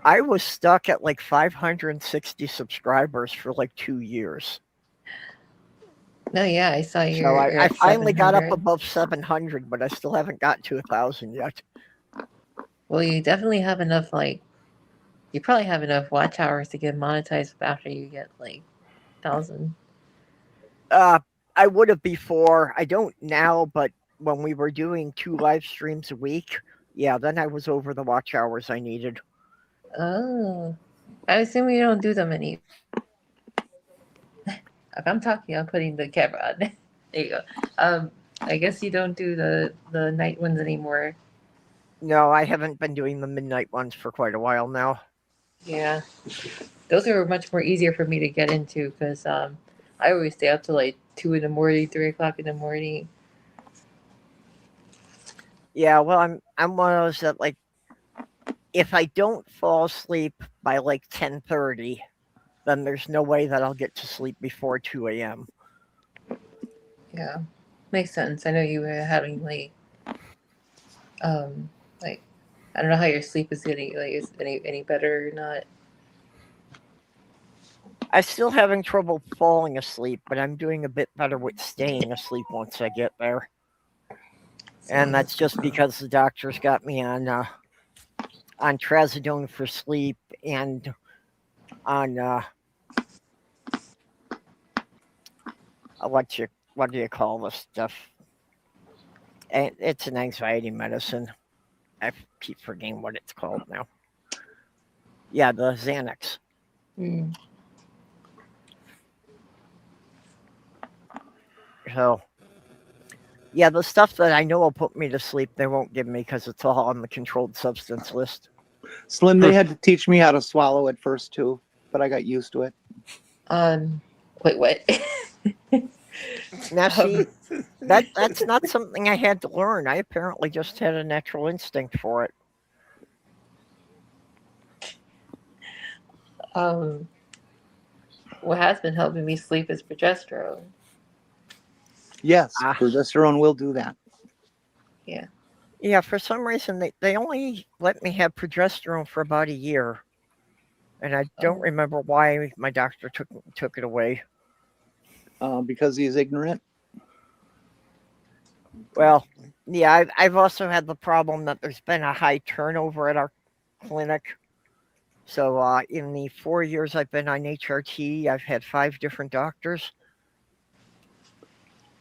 I was stuck at like 560 subscribers for like 2 years. No, yeah, I saw So you're I at finally got up 700. above 700, but I still haven't got to 1,000 yet. Well, you definitely have enough, like, you probably have enough watch hours to get monetized after you get like 1,000. I would have before. I don't now, but when we were doing 2 live streams a week, yeah, then I was over the watch hours I needed. Oh, I assume you don't do them any. If I'm talking, I'm putting the camera on. There you go. I guess you don't do the night ones anymore. No, I haven't been doing the midnight ones for quite a while now. Yeah, those are much more easier for me to get into because I always stay up till like 2 in the morning, 3 o'clock in the morning. Yeah, well, I'm one of those that like, if I don't fall asleep by like 10:30, then there's no way that I'll get to sleep before 2 a.m. Yeah, makes sense. I know you were having like I don't know how your sleep is getting like is any better or not. I'm still having trouble falling asleep, but I'm doing a bit better with staying asleep once I get there. And that's just because the doctor's got me on trazodone for sleep and on what do you call this stuff? And it's an anxiety medicine. I keep forgetting what it's called now. Yeah, the Xanax. Mm. So, yeah, the stuff that I know will put me to sleep, they won't give me because it's all on the controlled substance list. Slim, they had to teach me how to swallow at first too, but I got used to it. Wait, what? Now, see, Um, that's not something I had to learn. I apparently just had a natural instinct for it. what has been helping me sleep is progesterone. Yes, Ah. progesterone will do that. Yeah. Yeah, for some reason, they only let me have progesterone for about a year. And I don't Oh. remember why my doctor took it away. Because he's ignorant. Well, yeah, I've also had the problem that there's been a high turnover at our clinic. So in the 4 years I've been on HRT, I've had 5 different doctors.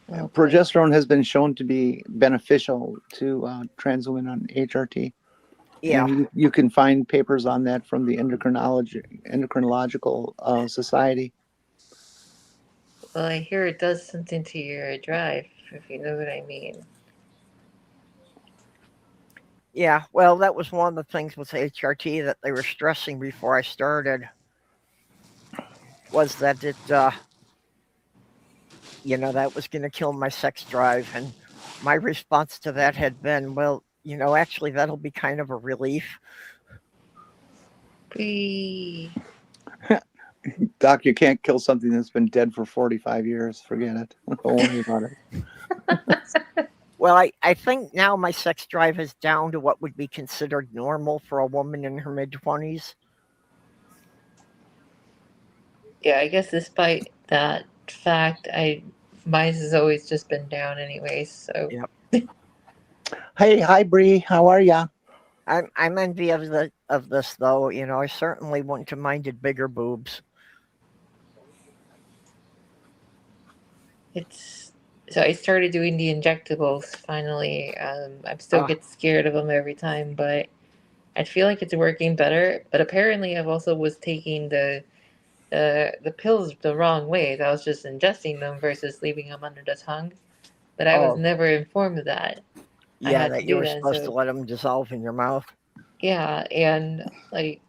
Okay. Progesterone has been shown to be beneficial to trans women on HRT. Yeah. And you can find papers on that from the Endocrinological Society. Well, I hear it does something to your drive, if you know what I mean. Yeah, well, that was one of the things with HRT that they were stressing before I started, was that it, that was going to kill my sex drive. And my response to that had been, well, actually, that'll be kind of a relief. Doc, you can't kill something that's been dead for 45 years. Forget it. Don't worry about it. Well, I think now my sex drive is down to what would be considered normal for a woman in her mid-20s. Yeah, I guess despite that fact, mine has always just been down anyways, so. Yep. Hey, hi, Bree. How are ya? I'm envious of this, though. I certainly wouldn't have minded bigger boobs. So I started doing the injectables finally. I'm still get scared of them every time, but I feel like it's working better. But apparently, I've also was taking the pills the wrong way. I was just ingesting them versus leaving them under the tongue. But I was never informed of that. Yeah, had that to you do were that, supposed so- to let them dissolve in your mouth. Yeah, and like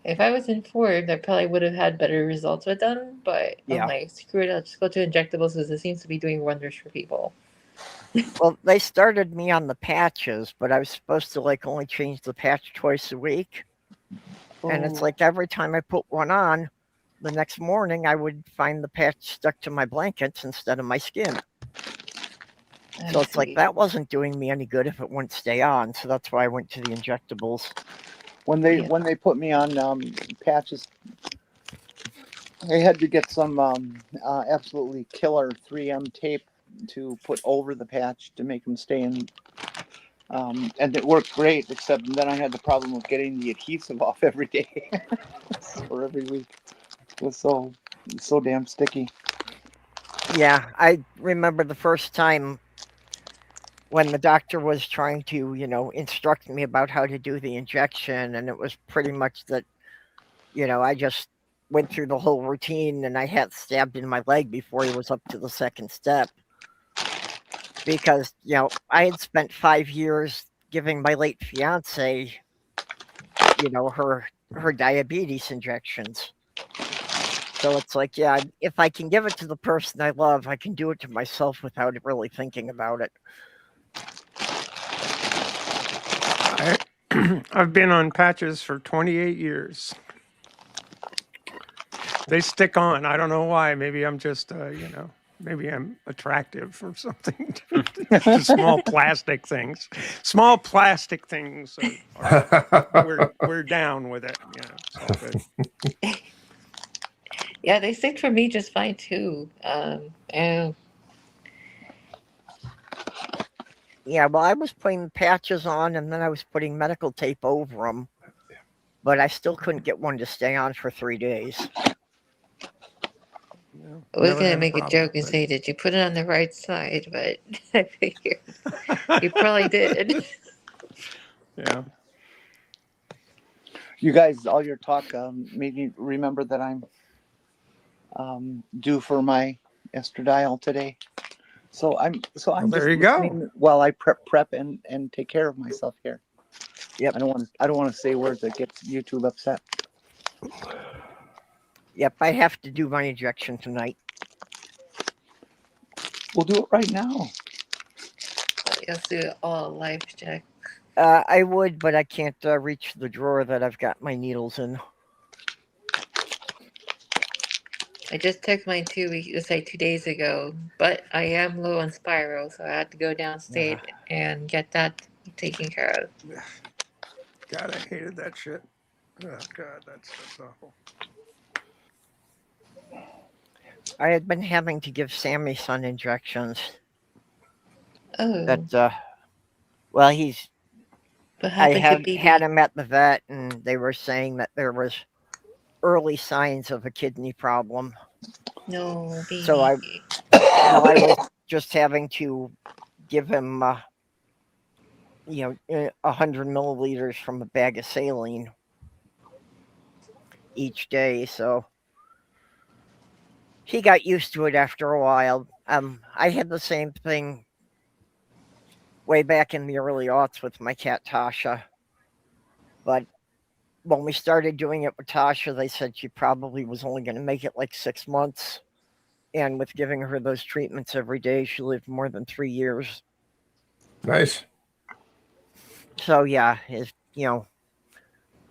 if I was informed, I probably would have had better results with them. But Yeah. I'm like, screw it, I'll just go to injectables because it seems to be doing wonders for people. Well, they started me on the patches, but I was supposed to only change the patch twice a week. And it's like every time I put one on, the next morning I would find the patch stuck to my blankets instead of my skin. So it's like that wasn't doing me any good if it wouldn't stay on. So that's why I went to the injectables. When they put me on patches, I had to get some absolutely killer 3M tape to put over the patch to make them stay in. And it worked great, except then I had the problem of getting the adhesive off every day or every week. It was so damn sticky. Yeah, I remember the first time when the doctor was trying to, instruct me about how to do the injection, and it was pretty much that, I just went through the whole routine and I had stabbed in my leg before he was up to the second step. Because, I had spent 5 years giving my late fiance, her diabetes injections. So it's like, yeah, if I can give it to the person I love, I can do it to myself without really thinking about it. I've been on patches for 28 years. They stick on. I don't know why. Maybe I'm just, maybe I'm attractive or something. Just small plastic things. Small plastic things. We're down with it. So good. Yeah, they stick for me just fine too. And Yeah, well, I was putting patches on and then I was putting medical tape over them, but I still couldn't get one to stay on for 3 days. I was going to make a joke and say, did you put it on the right side? But I figured you probably did. Yeah. You guys, all your talk made me remember that I'm due for my estradiol today. So I'm Well, just there you go. listening while I prep and take care of myself here. Yep. I don't want to say words that gets YouTube upset. Yep, I have to do my injection tonight. We'll do it right now. You'll do all life check. I would, but I can't reach the drawer that I've got my needles in. I just took mine 2 days ago, but I am low on spiral, so I had to go downstate and get that taken care of. God, I hated that shit. Oh God, that's awful. I had been having to give Sammy's son injections. Oh, That well, he's. what I happened to had BB? had him at the vet, and they were saying that there was early signs of a kidney problem. No, BB. So I was just having to give him, 100 milliliters from a bag of saline each day. So he got used to it after a while. I had the same thing way back in the early aughts with my cat Tasha. But when we started doing it with Tasha, they said she probably was only going to make it like 6 months. And with giving her those treatments every day, she lived more than 3 years. Nice. So yeah,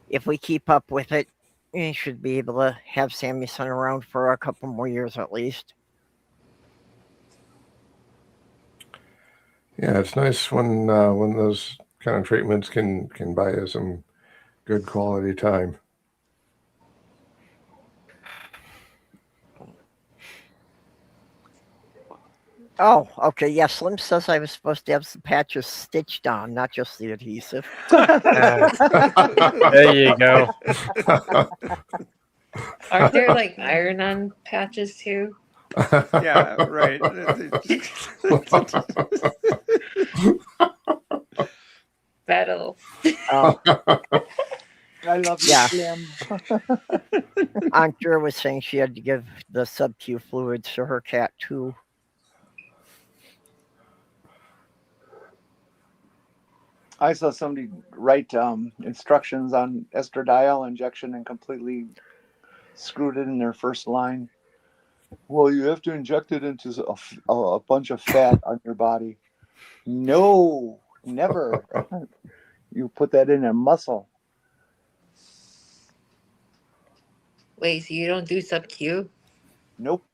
if we keep up with it, we should be able to have Sammy's son around for a couple more years at least. Yeah, it's nice when those kind of treatments can buy you some good quality time. Oh, okay. Yeah, Slim says I was supposed to have some patches stitched on, not just the adhesive. There you go. Aren't there like iron-on patches too? Yeah, right. Battle. Oh, I love you, Yeah. Slim. Aunt Drew was saying she had to give the sub-Q fluids to her cat too. I saw somebody write instructions on estradiol injection and completely screwed it in their first line. Well, you have to inject it into a bunch of fat on your body. No, never. You put that in a muscle. Wait, so you don't do sub-Q? Nope.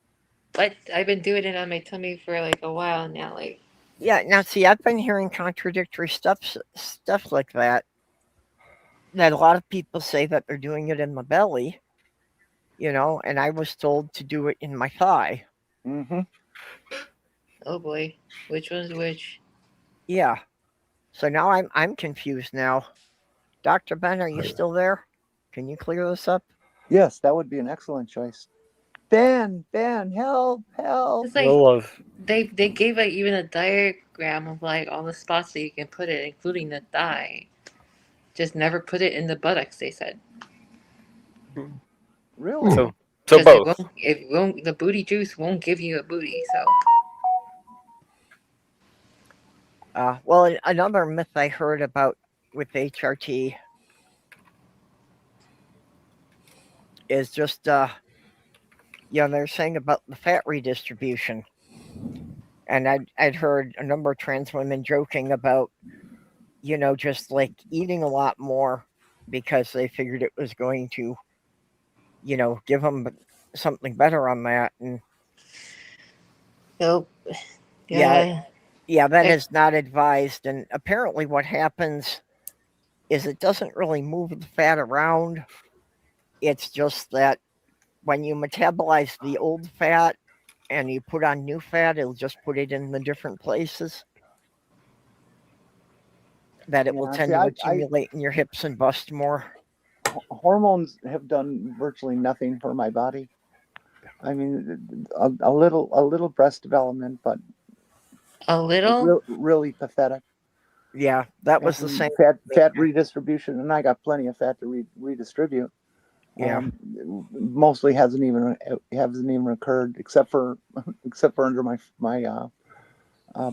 But I've been doing it on my tummy for like a while now. Like, Yeah, now see, I've been hearing contradictory stuff like that. That a lot of people say that they're doing it in the belly, and I was told to do it in my thigh. Mm-hmm. oh boy, which one's which? Yeah. So now I'm confused now. Dr. Ben, are you still there? Can you clear this up? Yes, that would be an excellent choice. Ben, help. It's like Well, love. they gave like even a diagram of like all the spots that you can put it, including the thigh. Just never put it in the buttocks. They said Really? So because both. the booty juice won't give you a booty. So Well, another myth I heard about with HRT is just, they're saying about the fat redistribution. And I'd heard a number of trans women joking about, just like eating a lot more because they figured it was going to, give them something better on that. And nope. yeah, that is not advised. And apparently what happens is it doesn't really move the fat around. It's just that when you metabolize the old fat and you put on new fat, it'll just put it in the different places. That it will tend to accumulate in your hips and bust more. Hormones have done virtually nothing for my body. I mean, a little breast development, but a little. really pathetic. Yeah, that was the same. Fat redistribution, and I got plenty of fat to redistribute. Yeah, mostly hasn't even occurred except for under my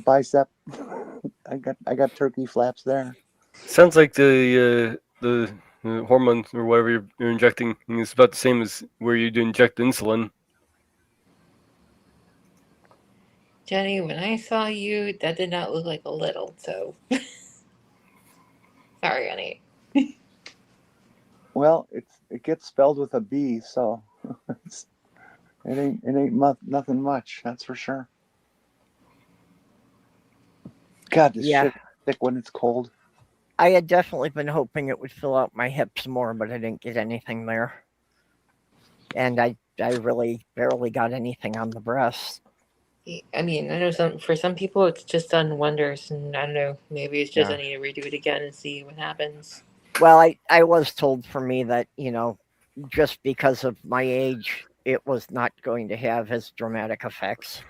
bicep. I got turkey flaps there. Sounds like the hormone or whatever you're injecting is about the same as where you inject insulin. Jenny, when I saw you, that did not look like a little, so sorry, honey. Well, it gets spelled with a B, so it ain't nothing much. That's for sure. God, this Yeah. shit thick when it's cold. I had definitely been hoping it would fill out my hips more, but I didn't get anything there. And I really barely got anything on the breasts. I mean, I know for some people it's just done wonders, and I don't know, maybe it's just Yeah. I need to redo it again and see what happens. Well, I was told for me that, just because of my age, it was not going to have as dramatic effects.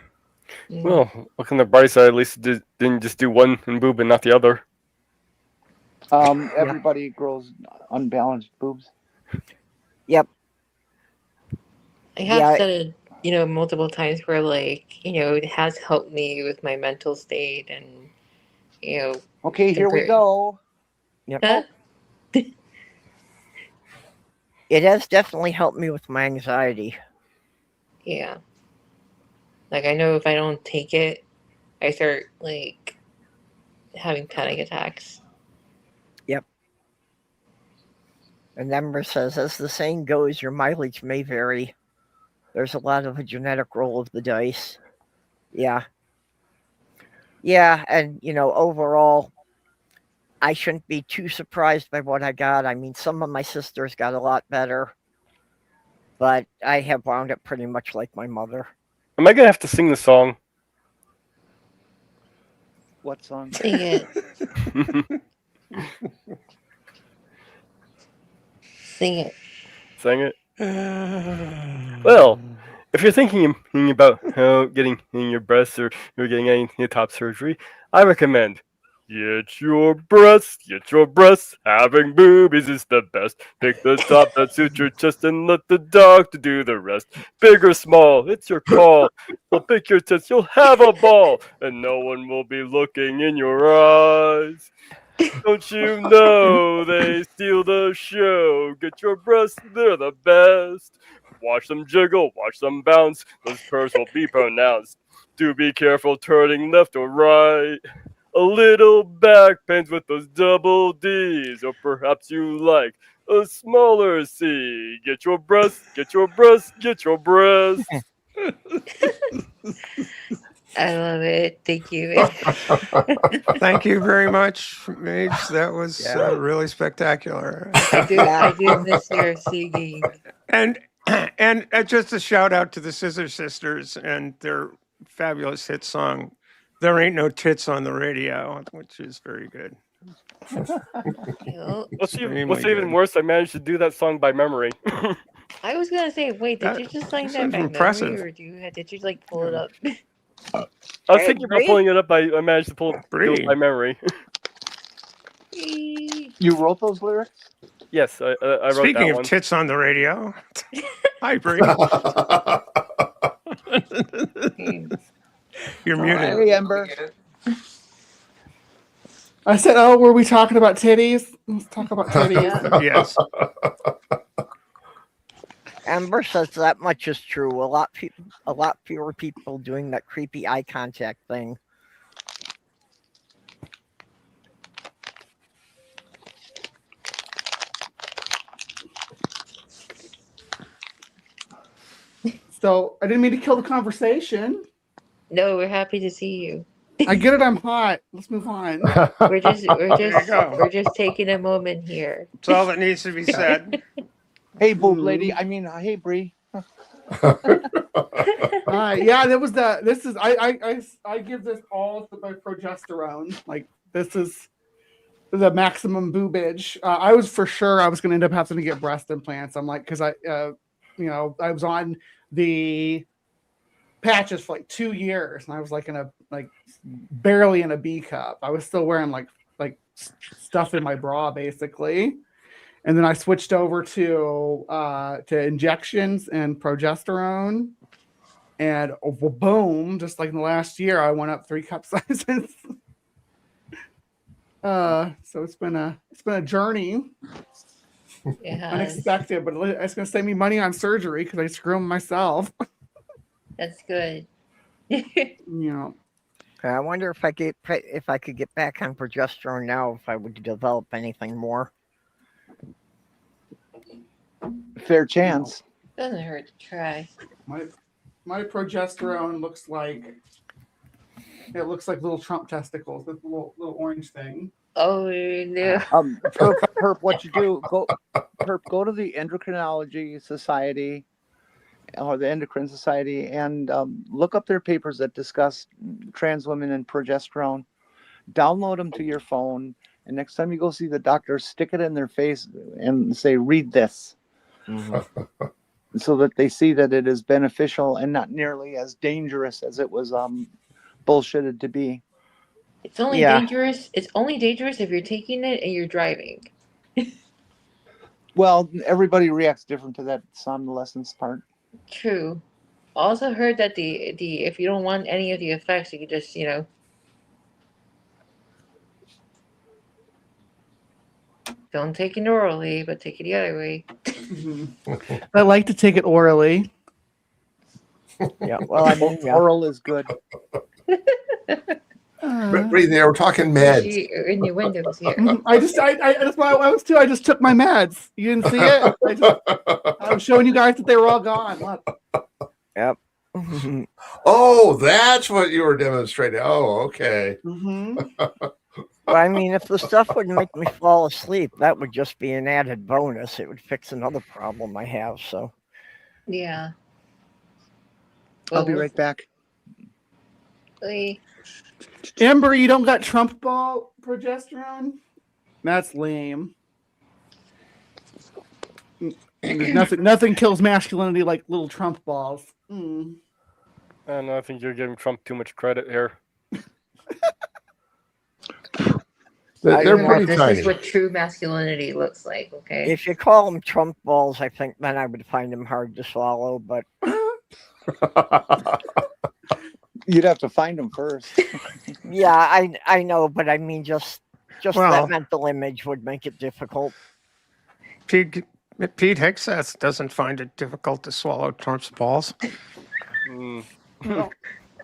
Well, look on the bright side. At least it didn't just do one in boob and not the other. Everybody grows unbalanced boobs. Yep. I have said it, multiple times where, it has helped me with my mental state and, Okay, here we go. Yep. Huh? It has definitely helped me with my anxiety. Yeah. Like, I know if I don't take it, I start, having panic attacks. Yep. And Ember says, as the saying goes, your mileage may vary. There's a lot of a genetic roll of the dice. Yeah. Yeah, and, overall, I shouldn't be too surprised by what I got. I mean, some of my sisters got a lot better, but I have wound up pretty much like my mother. Am I gonna have to sing the song? What song? Sing it. Sing it. Sing it. Well, if you're thinking about getting in your breasts or you're getting any top surgery, I recommend get your breasts. Having boobies is the best. Pick the top that suits your chest and let the doctor do the rest. Big or small, it's your call. Well, pick your tits, you'll have a ball, and no one will be looking in your eyes. Don't you know they steal the show? Get your breasts, they're the best. Watch them jiggle, watch them bounce. Those curves will be pronounced. Do be careful turning left or right. A little back pains with those double D's, or perhaps you like a smaller C. Get your breasts, get your breasts, get your breasts. I love it. Thank you. Thank you very much, Mage. That was really spectacular. I do miss your singing. And just a shout out to the Scissor Sisters and their fabulous hit song, "There Ain't No Tits on the Radio," which is very good. What's even worse? I managed to do that song by memory. I was gonna say, wait, did you just sing that by impressive. memory, or did you pull it up? I was thinking about pulling it up. I managed to pull it by memory. You wrote those lyrics? Yes, I wrote that one. Speaking of tits on the radio, hi, Bree. You're muted. Hey, Ember. I said, "Oh, were we talking about titties? Let's talk about titties." Yes. Amber says that much is true. A lot fewer people doing that creepy eye contact thing. So I didn't mean to kill the conversation. No, we're happy to see you. I get it. I'm hot. Let's move on. We're just taking a moment here. That's all that needs to be said. Hey, boob lady. I mean, hey, Bree. Yeah, that was the. This is I give this all to my progesterone. Like, this is the maximum boobage. I was going to end up having to get breast implants. I'm like, because I was on the patches for like 2 years, and I was like barely in a B cup. I was still wearing like stuff in my bra basically, and then I switched over to injections and progesterone, and boom, just like in the last year, I went up 3 cup sizes. So it's been a journey, Yeah, unexpected, but it's gonna save me money on surgery because I screw them myself. that's good. You know, I wonder if I could get back on progesterone now, if I would develop anything more. Fair chance. Doesn't hurt to try. my progesterone looks like little Trump testicles, this little orange thing. Oh no. Perp, what you do? Go to the Endocrinology Society or the Endocrine Society and look up their papers that discuss trans women and progesterone. Download them to your phone, and next time you go see the doctor, stick it in their face and say, "Read this," so that they see that it is beneficial and not nearly as dangerous as it was bullshitted to be. It's only dangerous. It's only dangerous if you're taking it and you're driving. Well, everybody reacts different to that somnolence part. True. Also heard that the if you don't want any of the effects, you could just don't take it orally, but take it the other way. I like to take it orally. Yeah, well, I mean, Oral is good. Breathing there, we're talking meds. In your windows here. That's why I was too. I just took my meds. You didn't see it? I was showing you guys that they were all gone. Look. Yep. Oh, that's what you were demonstrating. Oh, okay. Well, I mean, if the stuff would make me fall asleep, that would just be an added bonus. It would fix another problem I have. So. Yeah. I'll be right back. Amber, you don't got Trump ball progesterone? That's lame. Nothing kills masculinity like little Trump balls. I don't know. I think you're giving Trump too much credit here. They're pretty this tiny. is what true masculinity looks like, okay? If you call them Trump balls, I think then I would find them hard to swallow. But you'd have to find them first. Yeah, I know, but I mean, just that mental image would make it difficult. Pete Hegseth doesn't find it difficult to swallow Trump's balls.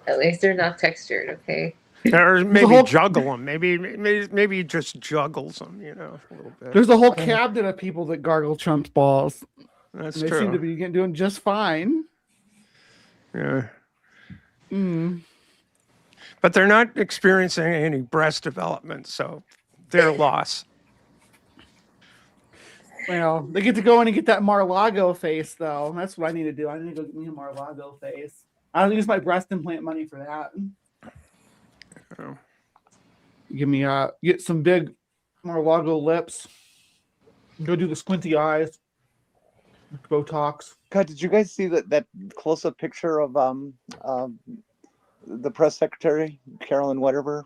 At least they're not textured, okay? Or maybe juggle them. Maybe he just juggles them, a little bit. There's a whole cabinet of people that gargle Trump's balls. That's they true. Seem to be doing just fine. Yeah. But they're not experiencing any breast development, so their loss. Well, they get to go in and get that Mar-a-Lago face, though. That's what I need to do. I need to go get me a Mar-a-Lago face. I'll use my breast implant money for that. Oh. Get some big Mar-a-Lago lips. Go do the squinty eyes. Botox. God, did you guys see that close-up picture of the press secretary, Carolyn whatever?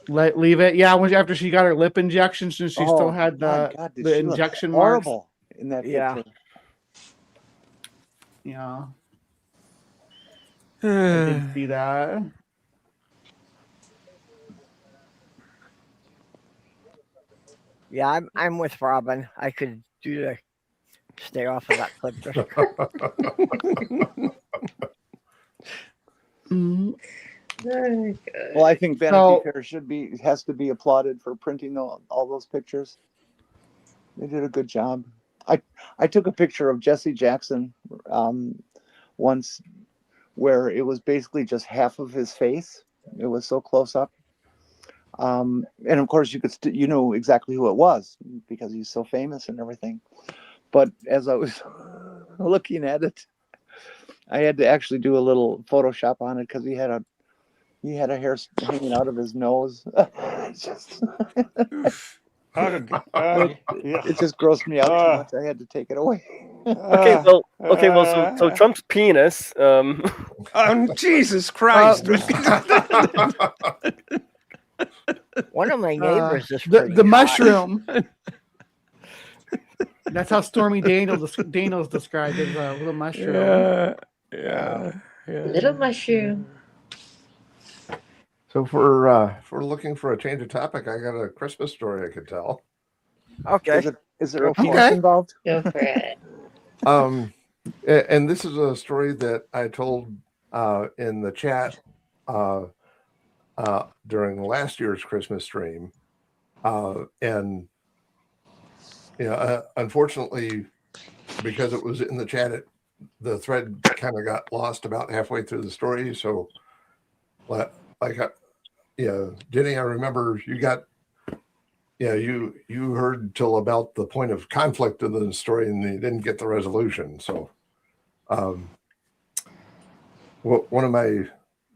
Leave it. Yeah, after she got her lip injections, and she still had the injection marks. Horrible in that picture. Yeah. I didn't see that. Yeah, I'm with Robin. I could stay off of that clip. Well, I think Vanity Fair has to be applauded for printing all those pictures. They did a good job. I took a picture of Jesse Jackson once where it was basically just half of his face. It was so close up. And of course you know exactly who it was because he's so famous and everything. But as I was looking at it, I had to actually do a little Photoshop on it because he had a hair hanging out of his nose. It just grossed me out too much. I had to take it away. So Trump's penis. Jesus Christ! One of my neighbors is the mushroom. That's how Stormy Daniels described it as a little mushroom. Yeah. Little mushroom. So if we're looking for a change of topic, I got a Christmas story I could tell. Okay. Is there Go a for it. penis involved? Go for it. And this is a story that I told in the chat during last year's Christmas stream, and unfortunately, because it was in the chat, the thread kind of got lost about halfway through the story. So, Jenny, I remember you got. Yeah, you heard till about the point of conflict of the story, and you didn't get the resolution. So, one of my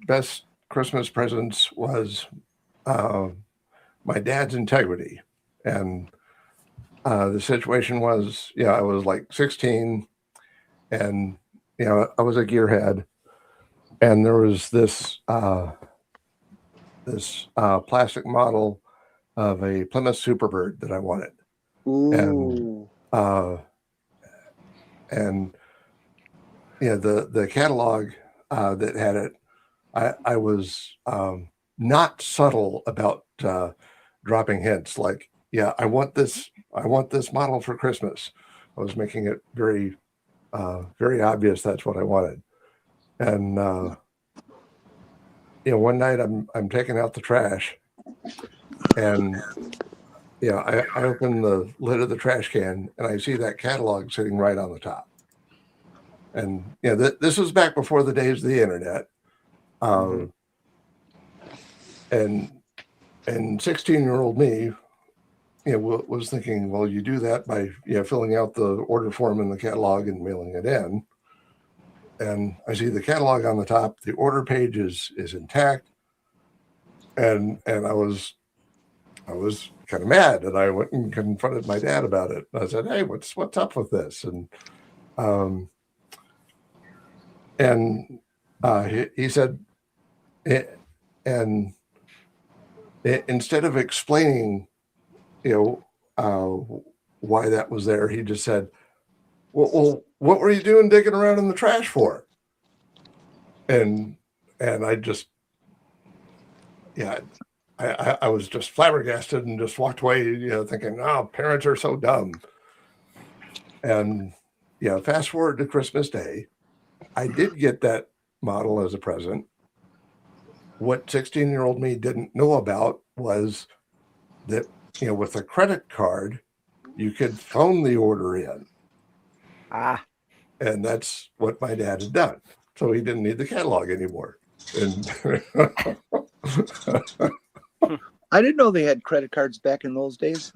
best Christmas presents was my dad's integrity, and the situation was, I was like 16, and I was a gearhead, and there was this plastic model of a Plymouth Superbird that I wanted. Ooh. And the catalog that had it, I was not subtle about dropping hints like, I want this model for Christmas. I was making it very very obvious that's what I wanted. And one night I'm taking out the trash, and I open the lid of the trash can and I see that catalog sitting right on the top. And this was back before the days of the internet. And 16-year-old me, was thinking, well, you do that by filling out the order form in the catalog and mailing it in. And I see the catalog on the top. The order page is intact, and I was kind of mad, and I went and confronted my dad about it. I said, "Hey, what's up with this?" And he said, and instead of explaining, why that was there, he just said, well, what were you doing digging around in the trash for? And I just, I was just flabbergasted and just walked away, thinking, oh, parents are so dumb. And fast forward to Christmas Day, I did get that model as a present. What 16-year-old me didn't know about was that, with a credit card, you could phone the order in. And that's what my dad had done. So he didn't need the catalog anymore. And I didn't know they had credit cards back in those days.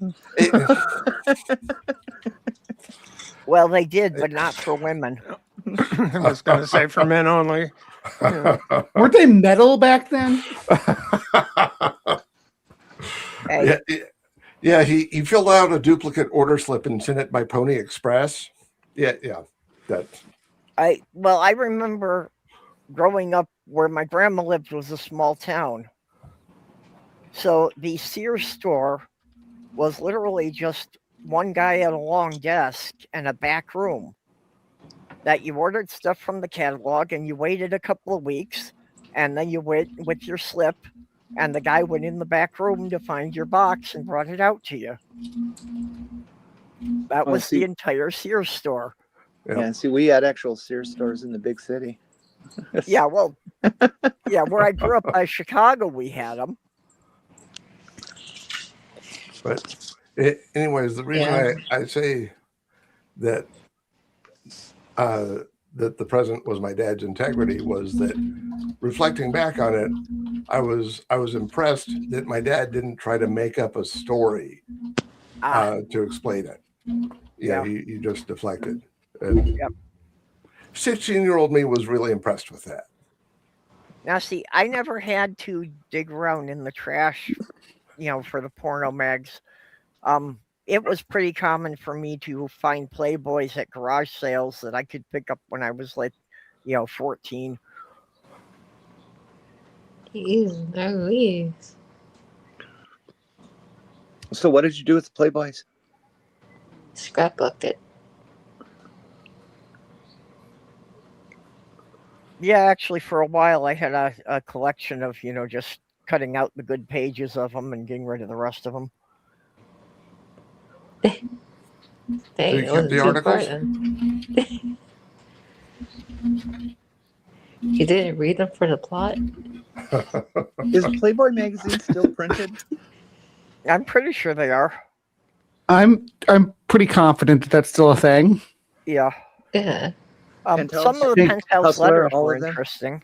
Well, they did, but not for women. I was going to say for men only. Weren't they metal back then? Hey, Yeah, he filled out a duplicate order slip and sent it by Pony Express. Yeah, that. I remember growing up where my grandma lived was a small town. So the Sears store was literally just one guy at a long desk and a back room that you ordered stuff from the catalog, and you waited a couple of weeks, and then you went with your slip, and the guy went in the back room to find your box and brought it out to you. That was the entire Sears store. Yeah, see, we had actual Sears stores in the big city. Yeah, well, where I grew up by Chicago, we had them. But anyways, the reason I say that that the present was my dad's integrity was that, reflecting back on it, I was impressed that my dad didn't try to make up a story to explain it. He just deflected. And 16-year-old me was really impressed with that. Now, see, I never had to dig around in the trash, for the porno mags. It was pretty common for me to find Playboys at garage sales that I could pick up when I was 14. Jeez, Louise. So what did you do with the Playboys? Scrapbooked it. Yeah, actually, for a while I had a collection of, just cutting out the good pages of them and getting rid of the rest of them. Dang, you it kept wasn't the too articles? far then. You didn't read them for the plot? Is Playboy magazine still printed? I'm pretty sure they are. I'm pretty confident that that's still a thing. Yeah. Yeah. Penthouse? Some of the Think Penthouse Hustler, letters all were of them? interesting.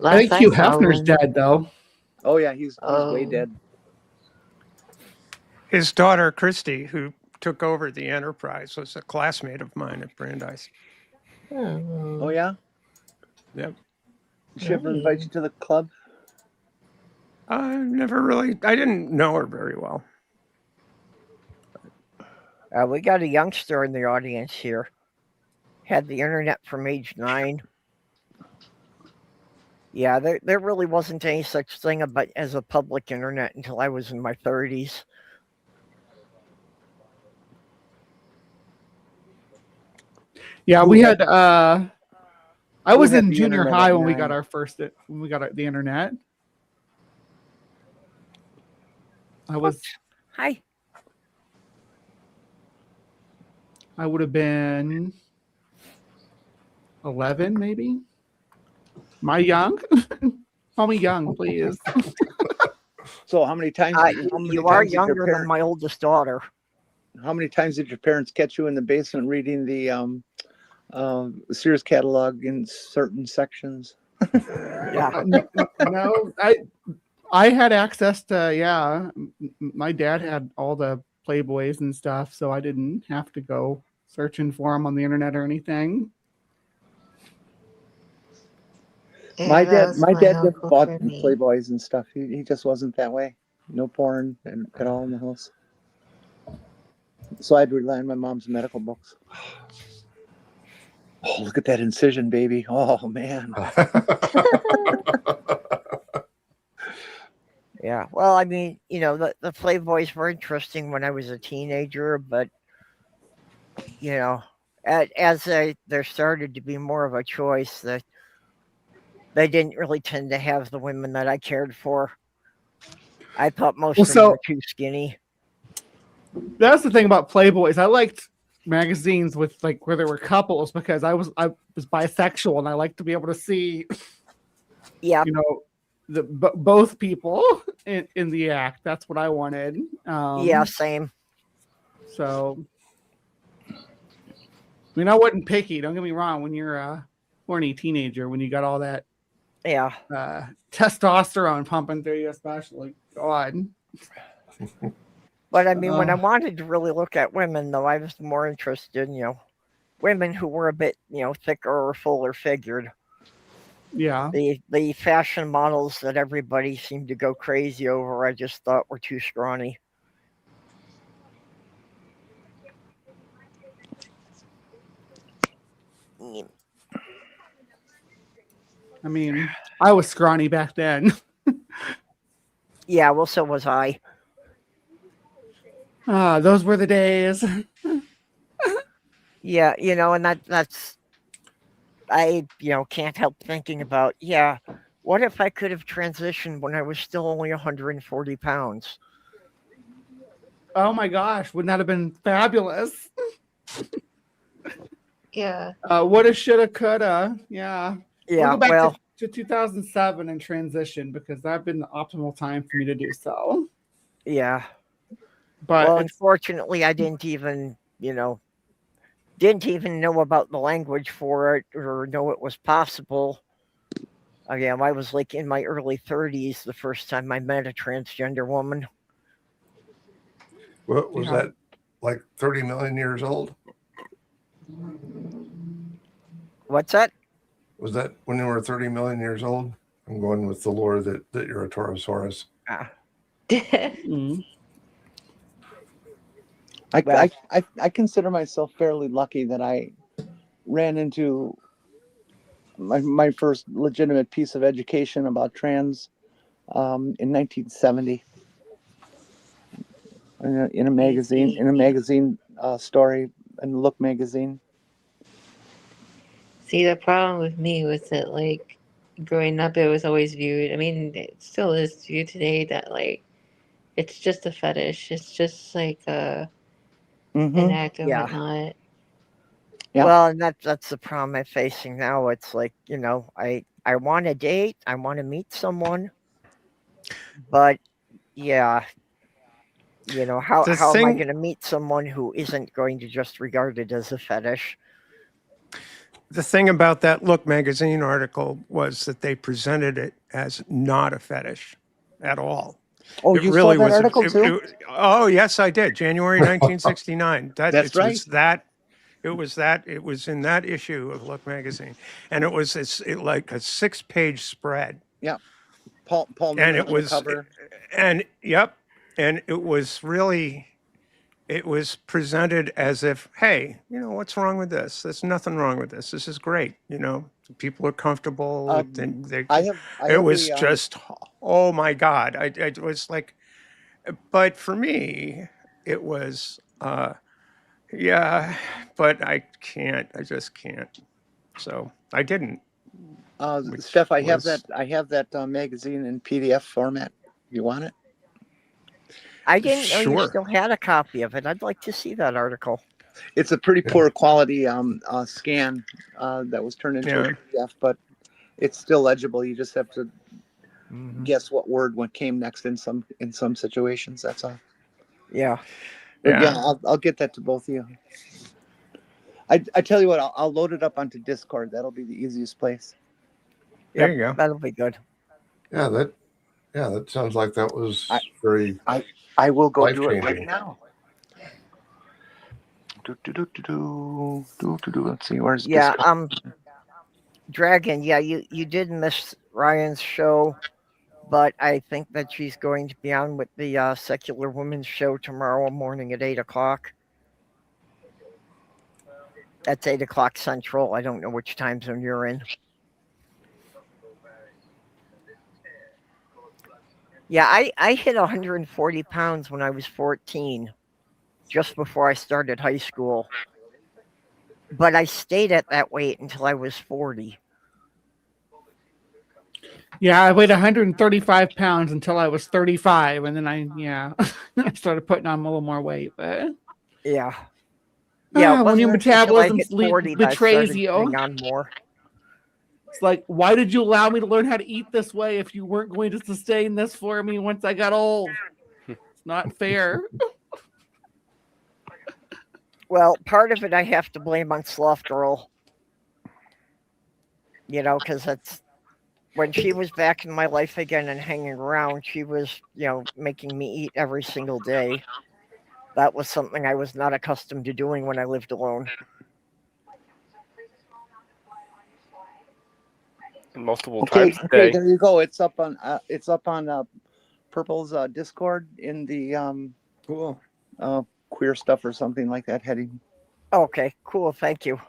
I Last think I Hugh saw Hefner's one. dead though. Oh yeah, he's way Oh. dead. His daughter, Christy, who took over the Enterprise, was a classmate of mine at Brandeis. Oh yeah? Yep. Did she ever invite you to the club? I didn't know her very well. We got a youngster in the audience here. Had the internet from age 9. Yeah, there really wasn't any such thing as a public internet until I was in my 30s. Yeah, Who we had- had I who was had in the junior internet high at when we 9? got the internet. I Hi. would have been 11 maybe. Am I young? Call me young, please. So how many times? You are younger than my oldest daughter. How many times did your parents catch you in the basement reading the Sears catalog in certain sections? Yeah. No, I had access to my dad had all the Playboys and stuff, so I didn't have to go searching for them on the internet or anything. Yeah, My that dad was never uncle bought for me. Playboys and stuff. He just wasn't that way. No porn at all in the house. So I'd rely on my mom's medical books. Oh, look at that incision, baby. Oh man. Yeah. Well, I mean, the Playboys were interesting when I was a teenager, but as there started to be more of a choice, that they didn't really tend to have the women that I cared for. I thought most of them were too skinny. That's the thing about Playboys. I liked magazines with where there were couples because I was bisexual and I like to be able to see both people in the act. That's what I wanted. Yeah, same. So I mean, I wasn't picky, don't get me wrong, when you're a horny teenager, when you got all that testosterone pumping through you, especially. God. But I mean, when I wanted to really look at women, though, I was more interested in, women who were a bit, thicker or fuller figured. Yeah. The fashion models that everybody seemed to go crazy over, I just thought were too scrawny. I mean, I was scrawny back then. Yeah, well, so was I. Those were the days. Yeah, and that's I can't help thinking about, what if I could have transitioned when I was still only 140 pounds? Oh my gosh, wouldn't that have been fabulous? Yeah. Woulda, shoulda, coulda. Yeah. Yeah, we'll go back well, to 2007 and transition because that'd been the optimal time for me to do so. Yeah. But well, unfortunately, I didn't even know about the language for it or know it was possible. Again, I was in my early 30s the first time I met a transgender woman. What was that, 30 million years old? What's that? Was that when you were 30 million years old? I'm going with the lore that you're a Taurosaurus. I consider myself fairly lucky that I ran into my first legitimate piece of education about trans in 1970 in a magazine story in Look magazine. See, the problem with me was that, like, growing up, it was always viewed. I mean, it still is viewed today that, like, it's just a fetish. It's just like an act and Yeah. whatnot. Yeah. Well, and that's the problem I'm facing now. It's like, I want to date, I want to meet someone, but yeah, how The am I thing, going to meet someone who isn't going to just regard it as a fetish? the thing about that Look magazine article was that they presented it as not a fetish at all. Oh, It you really saw that was. article too? Oh, yes, I did. January 1969. That's It right. was that. It was in that issue of Look magazine, and it was like a 6-page spread, Yeah. Paul and Newman it on the was, cover. and yep, and it was really. It was presented as if, hey, what's wrong with this? There's nothing wrong with this. This is great. People are comfortable. I It have was a just, oh my God. I was like, but for me, it was, yeah, but I just can't. So I didn't. which Steph, I have was- that magazine in PDF format. You want it? I didn't know you Sure. still had a copy of it. I'd like to see that article. It's a pretty poor quality scan that was turned into Yeah. a PDF, but it's still legible. You just have to Mhm. guess what word came next in some situations. That's all. Yeah. But yeah, Yeah. I'll get that to both of you. I tell you what, I'll load it up onto Discord. That'll be the easiest place. There you go. That'll be good. Yeah, that sounds like that was very I will go do it right life-changing. now. Let's see, where's Yeah, Discord? Dragon, yeah, you did miss Ryan's show, but I think that she's going to be on with the Secular Women's show tomorrow morning at 8:00. That's 8:00 Central. I don't know which time zone you're in. Yeah, I hit 140 pounds when I was 14, just before I started high school. But I stayed at that weight until I was 40. Yeah, I weighed 135 pounds until I was 35, and then I started putting on a little more weight. But Yeah. Yeah, it when your wasn't until I metabolism hit 40 that I betrays started you, putting on more. it's like, why did you allow me to learn how to eat this way if you weren't going to sustain this for me once I got old? It's not fair. Well, part of it I have to blame on Slothgirl. Because that's when she was back in my life again and hanging around, she was, making me eat every single day. That was something I was not accustomed to doing when I lived alone. Multiple Okay, times a day. there you go. It's up on Purple's Discord in the Cool. queer stuff or something like that heading. Okay, cool. Thank you.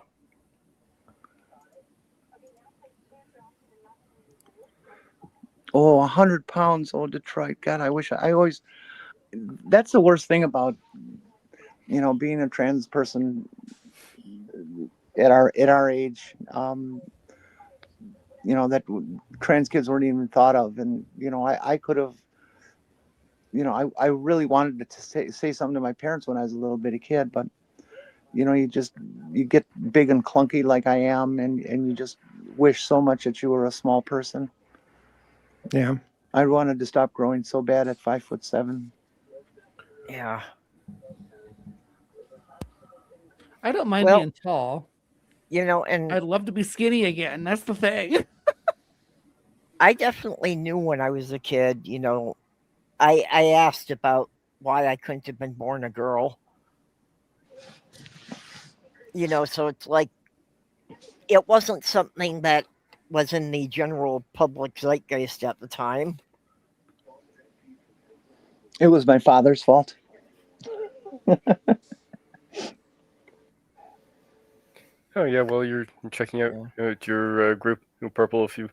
Oh, 100 pounds. Oh, Detroit. God, I wish I always. That's the worst thing about, being a trans person at our age. That trans kids weren't even thought of, and I could have. I really wanted to say something to my parents when I was a little bitty kid, but you get big and clunky like I am, and you just wish so much that you were a small person. Yeah. I wanted to stop growing so bad at 5'7". Yeah. I don't mind Well, being tall. And I'd love to be skinny again. That's the thing. I definitely knew when I was a kid, I asked about why I couldn't have been born a girl. So it's like, it wasn't something that was in the general public zeitgeist at the time. It was my father's fault. Oh yeah, well you're checking out your group, Purple. If you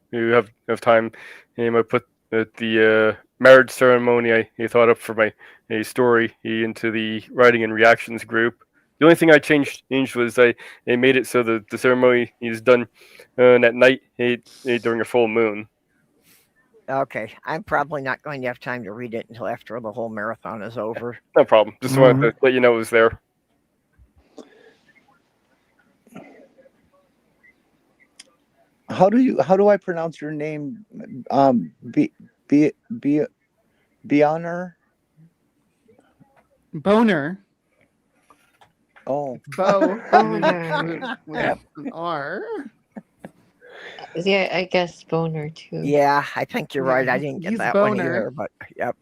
have time, you might put the marriage ceremony I thought up for my story into the writing and reactions group. The only thing I changed was I made it so the ceremony is done at night during a full moon. Okay, I'm probably not going to have time to read it until after the whole marathon is over. No problem. Just wanted to let you know it was there. How do I pronounce your name? Bioner? Boner. Oh, Boner. With an R. Yeah, I guess boner too. Yeah, I think you're right. I Yeah, didn't get he's that one Boner. either, but yep.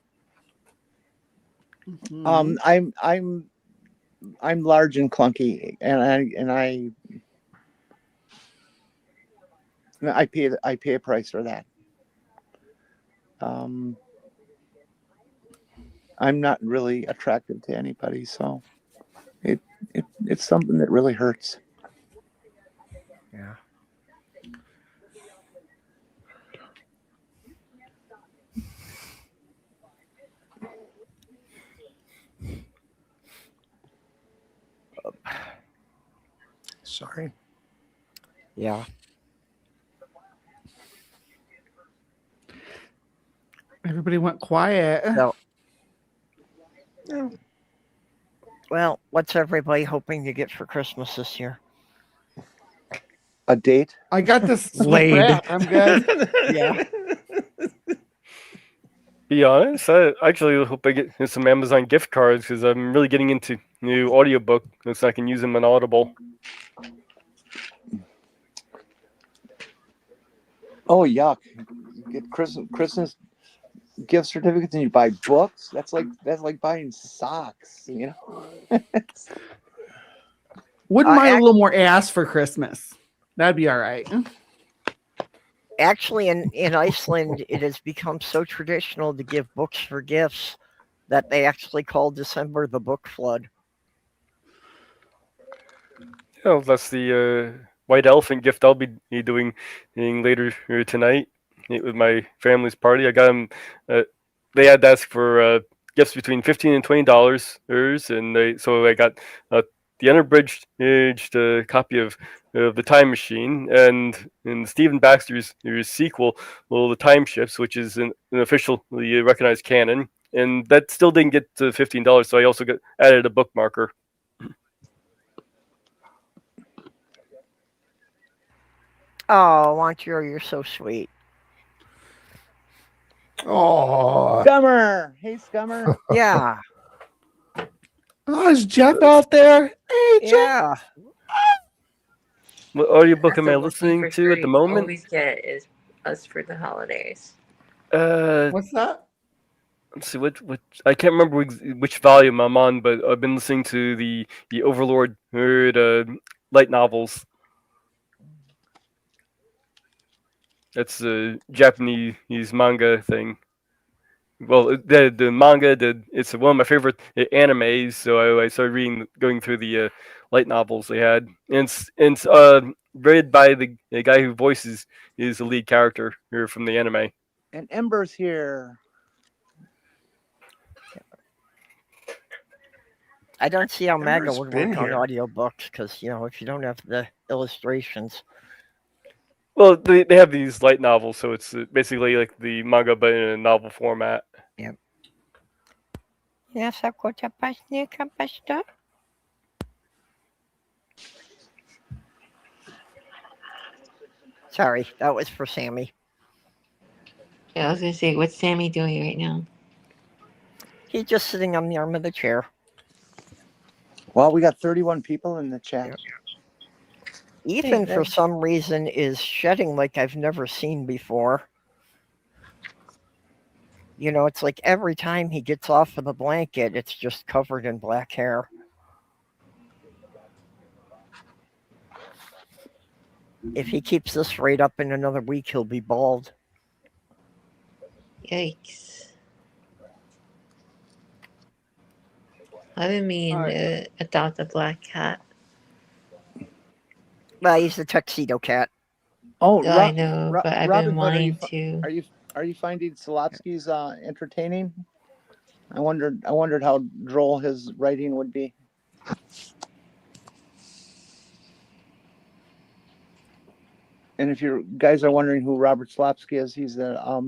Mhm. I'm large and clunky, and I pay a price for that. I'm not really attractive to anybody, so it's something that really hurts. Yeah. Sorry. Yeah. Everybody went quiet. So, well, what's everybody hoping to get for Christmas this year? A date? I got this Laid. crap. I'm good. Yeah. Be honest, I actually hope I get some Amazon gift cards because I'm really getting into new audiobook so I can use them on Audible. Oh, yuck! You get Christmas gift certificates and you buy books. That's like buying socks. You know. Wouldn't mind a little more ass for Christmas. That'd be all right. Actually, in Iceland, it has become so traditional to give books for gifts that they actually call December the book flood. Oh, that's the white elephant gift I'll be doing later tonight with my family's party. I got them. They had to ask for gifts between $15 and $20, and so I got the unabridged copy of the Time Machine and Stephen Baxter's sequel, The Time Ships, which is an officially recognized canon, and that still didn't get to $15. So I also added a bookmarker. Oh, Montreal, you're so sweet. Oh, Scummer, hey Scummer. Yeah. Oh, is Jeff out there? Hey, Jeff. Yeah. What audiobook That's am I the one thing listening for to sure at the you moment? always get is Us for the Holidays. What's that? Let's see what I can't remember which volume I'm on, but I've been listening to the Overlord light novels. That's a Japanese manga thing. Well, the manga it's one of my favorite animes, so I started going through the light novels they had, and it's read by the guy who voices is the lead character here from the anime. And Ember's here. I don't see how Maga Ember's would been work on here. audiobooks because, if you don't have the illustrations. Well, they have these light novels, so it's basically like the manga but in a novel format. Yep. Sorry, that was for Sammy. Yeah, I was gonna say, what's Sammy doing right now? He's just sitting on the arm of the chair. Well, we got 31 people in the chat. Yep. Ethan, for some reason, is shedding like I've never seen before. It's like every time he gets off of the blanket, it's just covered in black hair. If he keeps this rate up in another week, he'll be bald. Yikes. I've been meaning to adopt a black cat. Well, he's the tuxedo cat. Oh, I know, but I've Robin been Hood, wanting to. Are you finding Slotsky's entertaining? I wondered how droll his writing would be. And if you guys are wondering who Robert Slopsky is, he's a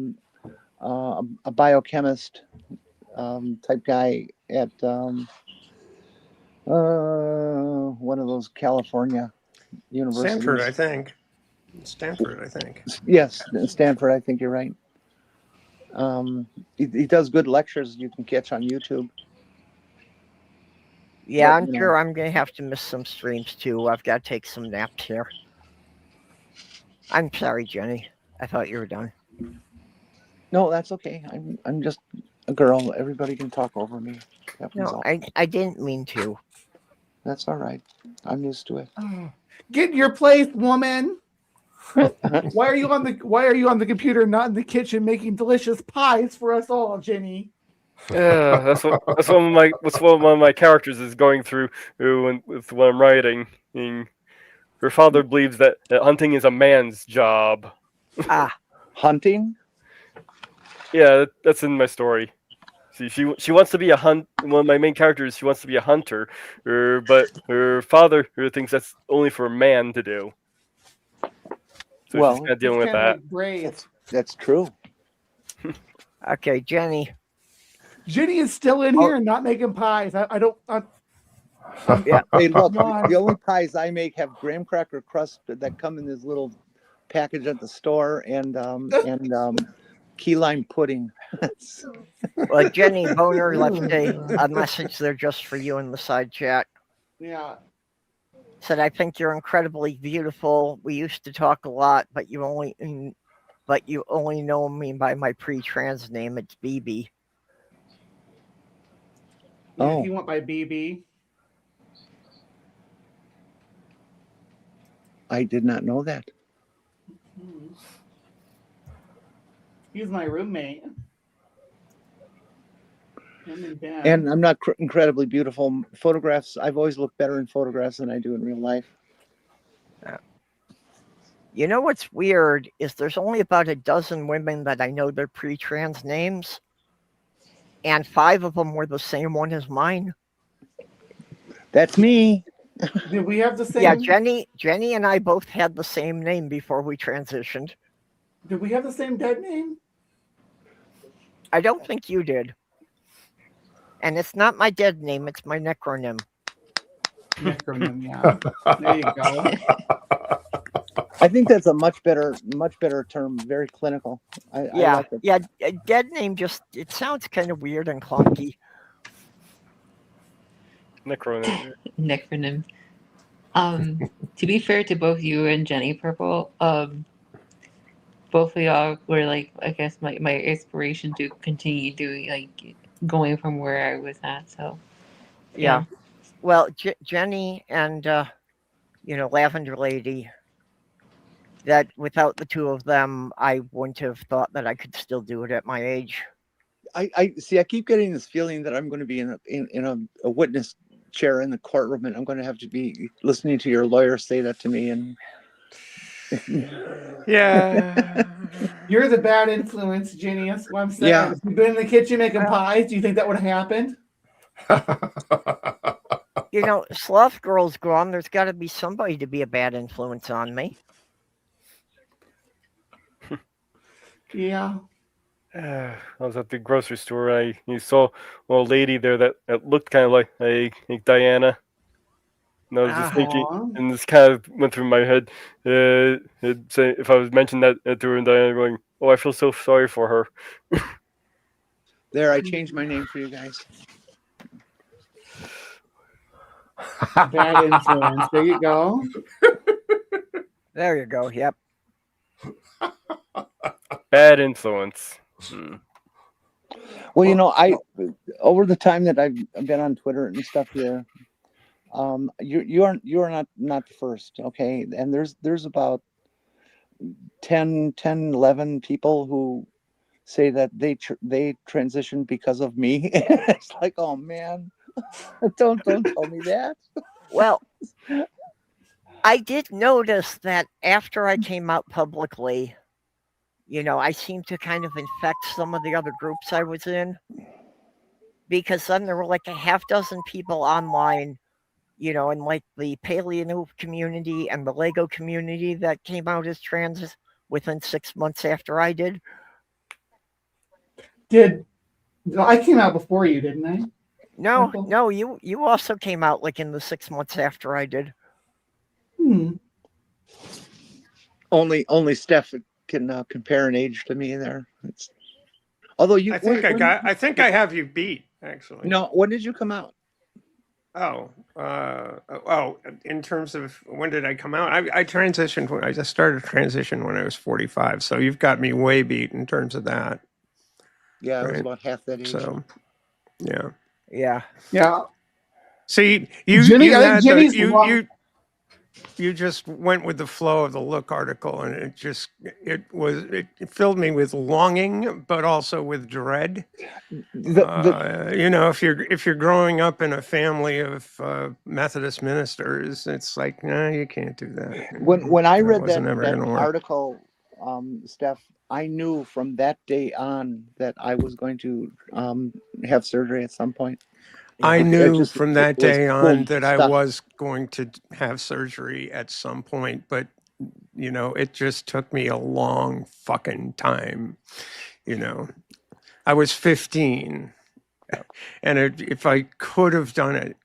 biochemist type guy at one of those California universities. Stanford, I think. Stanford, I think. Yes, Stanford. I think you're right. He does good lectures you can catch on YouTube. Yeah, But, I'm you know. sure I'm going to have to miss some streams too. I've got to take some naps here. I'm sorry, Jenny. I thought you were done. No, that's okay. I'm just a girl. Everybody can talk over me. No, I didn't mean to. That's all right. I'm used to it. Get in your place, woman. Why are you on the computer, not in the kitchen, making delicious pies for us all, Jenny? Yeah, that's one of my characters is going through with what I'm writing. Her father believes that hunting is a man's job. Ah, Hunting? Yeah, that's in my story. See, she wants to be one of my main characters. She wants to be a hunter, but her father thinks that's only for a man to do. So Well, she's kind of dealing with that. Like brave. That's true. okay, Jenny. Jenny is still in here and not making pies. I don't. Yeah. Hey, look, Come on. the only pies I make have graham cracker crust that come in this little package at the store, and key lime pudding. Well, Jenny Boner left a message there just for you in the side chat. Yeah. Said, I think you're incredibly beautiful. We used to talk a lot, but you only know me by my pre-trans name. It's BB. Yeah, Oh. he went by BB. I did not know that. He's my roommate. Him and Ben. And I'm not incredibly beautiful. Photographs, I've always looked better in photographs than I do in real life. You know what's weird is there's only about a dozen women that I know their pre-trans names, and 5 of them were the same one as mine. That's me. Did we have the same? Yeah, Jenny and I both had the same name before we transitioned. Did we have the same dead name? I don't think you did. And it's not my dead name, it's my necronym. Necronym, yeah. There you go. I think that's a much better term. Very clinical. I like it. Yeah. A dead name it sounds kind of weird and clunky. Necronym. Necronym. To be fair to both you and Jenny Purple, both of y'all were like, I guess my inspiration to continue doing, like, going from where I was at. So Yeah. Well, Jenny and Lavender Lady, that without the two of them, I wouldn't have thought that I could still do it at my age. I see. I keep getting this feeling that I'm going to be in a witness chair in the courtroom, and I'm going to have to be listening to your lawyer say that to me. And Yeah. You're the bad influence, Jenny. That's what I'm saying. Yeah. If you've been in the kitchen making pies, do you think that would have happened? Sloth Girl's gone. There's got to be somebody to be a bad influence on me. Yeah. I was at the grocery store. You saw an old lady there that looked kind of like Diana. And I was just thinking, and this kind of went through my head. Say if I was mentioning that to her, and Diana going, "Oh, I feel so sorry for her." there, I changed my name for you guys. Bad influence. There you go. There you go. Yep. Bad influence. Well, I over the time that I've been on Twitter and stuff here, you are not the first, okay? And there's about 10, 11 people who say that they transitioned because of me. It's like, oh man, don't tell me that. Well, I did notice that after I came out publicly, I seemed to kind of infect some of the other groups I was in, because then there were like a half dozen people online, you know, in like the paleo community and the Lego community that came out as trans within 6 months after I did. I came out before you, didn't I? No, Purple? no, you also came out like in the 6 months after I did. Only Steph can compare an age to me there. Although you, I think I have you beat, actually. No, when did you come out? In terms of when did I come out? I transitioned. I just started transition when I was 45. So you've got me way beat in terms of that. Yeah, I was about half that age. So, yeah. Yeah. See, you just went with the flow of the Look article, and it filled me with longing, but also with dread. You know, if you're growing up in a family of Methodist ministers, it's like, no, you can't do that. When I read that article, Steph, I knew from that day on that I was going to have surgery at some point. I knew from that day on that I was going to have surgery at some point, but you know, it just took me a long fucking time. You know, I was 15, and if I could have done it,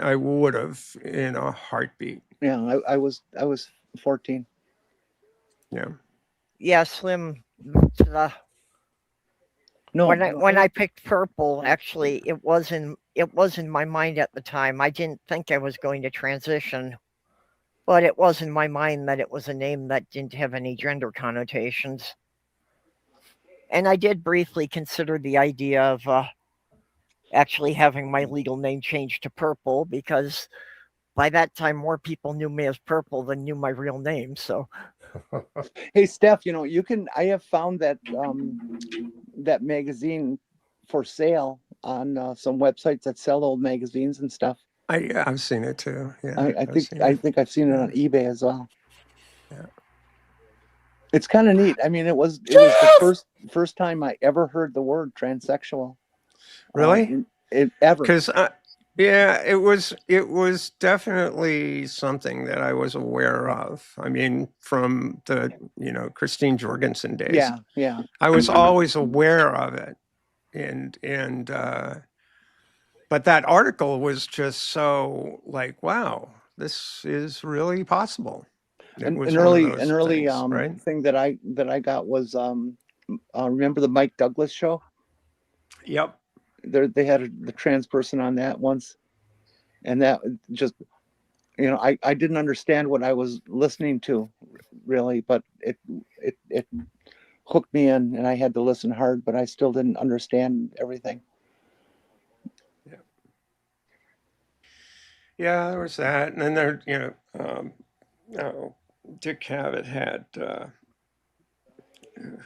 I would have in a heartbeat. Yeah, I was 14. Yeah, Slim. No, when I picked purple, actually, it was in my mind at the time. I didn't think I was going to transition, but it was in my mind that it was a name that didn't have any gender connotations. And I did briefly consider the idea of actually having my legal name changed to Purple, because by that time more people knew me as Purple than knew my real name. So, hey Steph, you know, I have found that that magazine for sale on some websites that sell old magazines and stuff. I've seen it too. Yeah, I think I've seen it on eBay as well. Yeah, it's kind of neat. I mean, it was the first time I ever heard the word transsexual. Really? Ever? Because yeah, it was definitely something that I was aware of. I mean, from the Christine Jorgensen days. Yeah. I was always aware of it, and but that article was just so like, wow, this is really possible. An early thing that I got was remember the Mike Douglas show? Yep. They had the trans person on that once, and that just, I didn't understand what I was listening to, really, but it hooked me in, and I had to listen hard, but I still didn't understand everything. Yeah, there was that, and then there, Dick Cavett had.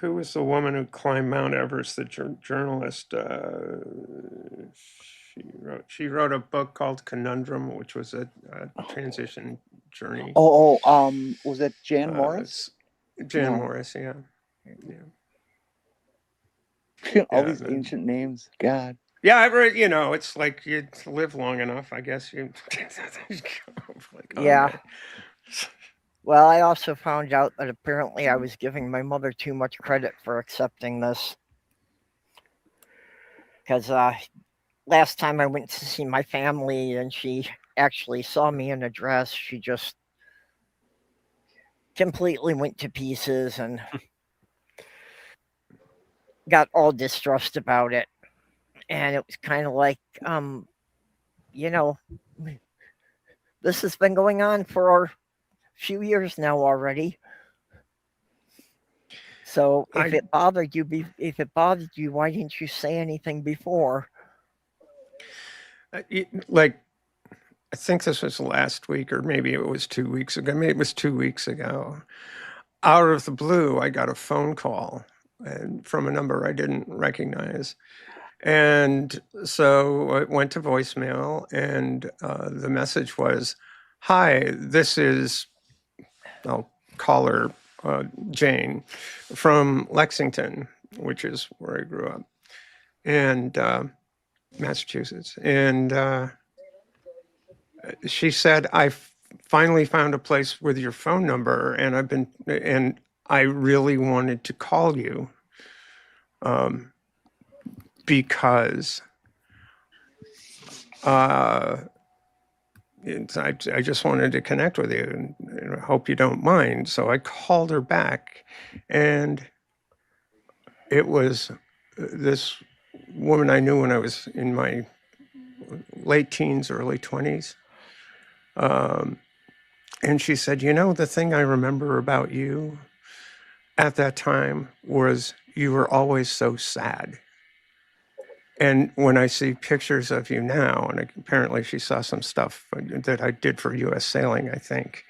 Who was the woman who climbed Mount Everest? The journalist. She wrote a book called Conundrum, which was a transition journey. Was it Jan Morris? Jan Morris, yeah. All these ancient names, God. Yeah, I read. It's like you live long enough, I guess you. Like, yeah. Well, I also found out that apparently I was giving my mother too much credit for accepting this. Because last time I went to see my family and she actually saw me in a dress, she just completely went to pieces and got all distressed about it. And it was kind of like, this has been going on for few years now already. So if it bothered you, why didn't you say anything before? I think this was last week, or maybe it was 2 weeks ago. Maybe it was 2 weeks ago. Out of the blue, I got a phone call from a number I didn't recognize. And so it went to voicemail, and the message was, "Hi, this is," I'll call her Jane, from Lexington, which is where I grew up, and Massachusetts. And she said, finally found a place with your phone number, and I really wanted to call you because I just wanted to connect with you, and I hope you don't mind. So I called her back, and it was this woman I knew when I was in my late teens, early 20s. And she said, you know, the thing I remember about you at that time was you were always so sad. And when I see pictures of you now, and apparently she saw some stuff that I did for U.S. Sailing, I think,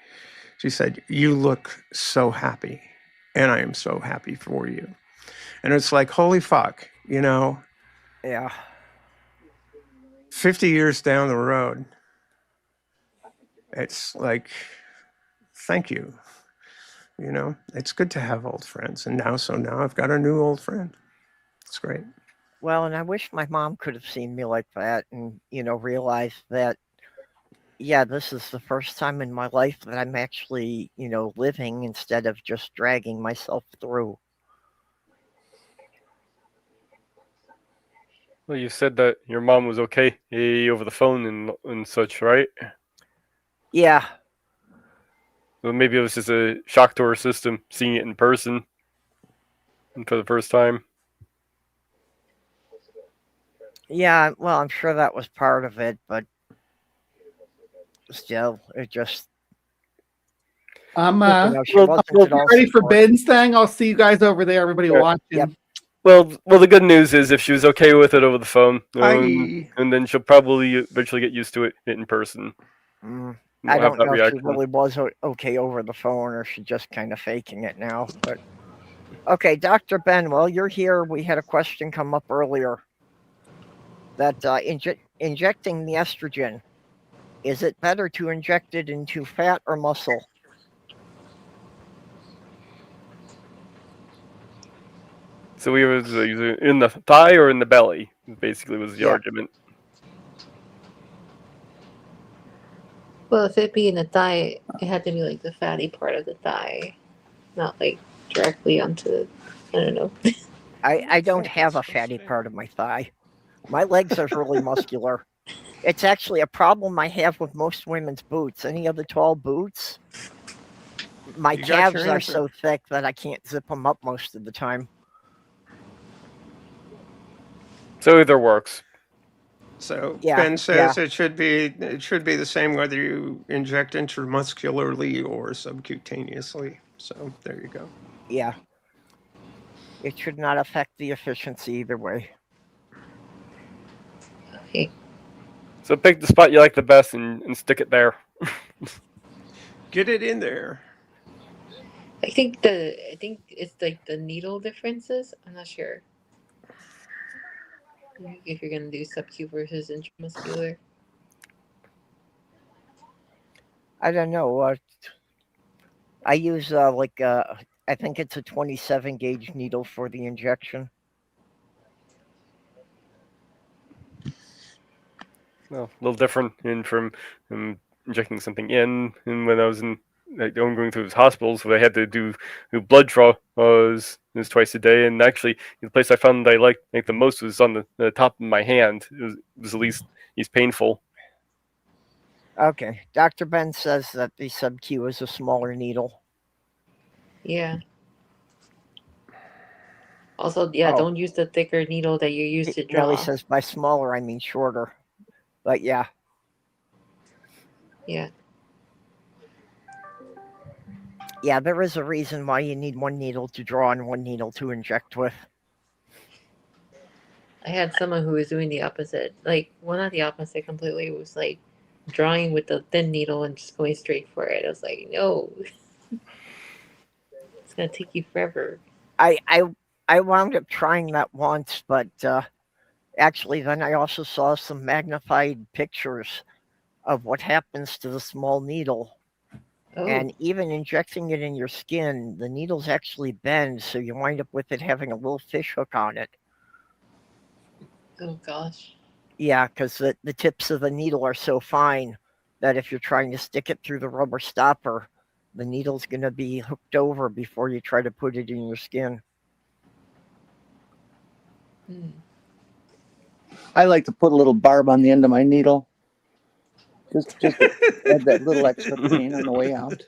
she said, you look so happy, and I am so happy for you. And it's like, holy fuck, you know, Yeah. 50 years down the road, it's like, thank you. You know, it's good to have old friends. And now I've got a new old friend. It's great. Well, and I wish my mom could have seen me like that and, realized that, yeah, this is the first time in my life that I'm actually, living instead of just dragging myself through. Well, you said that your mom was okay over the phone and such, right? Yeah. Well, maybe it was just a shock to her system, seeing it in person for the first time. Yeah, well, I'm sure that was part of it, but still, it just. I'm She wasn't at all ready for supportive. Ben's thing. I'll see you guys over there. Everybody watching. Yep. Well, the good news is if she was okay with it over the phone, Hi. and then she'll probably eventually get used to it in person. I don't know if she really was okay over the phone or she's just kind of faking it now. But okay, Dr. Ben, while you're here, we had a question come up earlier that injecting the estrogen, is it better to inject it into fat or muscle? So we was either in the thigh or in the belly, basically was the argument. Well, if it be in the thigh, it had to be like the fatty part of the thigh, not like directly onto, I don't know. I don't have a fatty part of my thigh. My legs are really muscular. It's actually a problem I have with most women's boots. Any of the tall boots, my calves are so thick that I can't zip them up most of the time. So either works. So Ben says it should be the same whether you inject intramuscularly or subcutaneously. So there you go. Yeah. It should not affect the efficiency either way. Okay. So pick the spot you like the best and stick it there. Get it in there. I think it's like the needle differences. I'm not sure if you're gonna do subcu versus intramuscular. I don't know. I use I think it's a 27 gauge needle for the injection. Well, a little different from injecting something in. And when I was going through those hospitals, where I had to do blood draw was twice a day. And actually, the place I found I liked the most was on the top of my hand. It was the least painful. Okay. Dr. Ben says that the sub-Q is a smaller needle. Yeah. Also, don't use the thicker needle that you use to draw. No, he says by smaller, I mean shorter. But yeah. Yeah. Yeah, there is a reason why you need one needle to draw and one needle to inject with. I had someone who was doing the opposite. Like, well, not the opposite completely. It was like drawing with the thin needle and just going straight for it. I was like, no. It's going to take you forever. I wound up trying that once, but actually then I also saw some magnified pictures of what happens to the small needle. Oh. And even injecting it in your skin, the needles actually bend, so you wind up with it having a little fish hook on it. Oh, gosh. Yeah, because the tips of the needle are so fine that if you're trying to stick it through the rubber stopper, the needle's going to be hooked over before you try to put it in your skin. I like to put a little barb on the end of my needle. Just to add that little extra pain on the way out.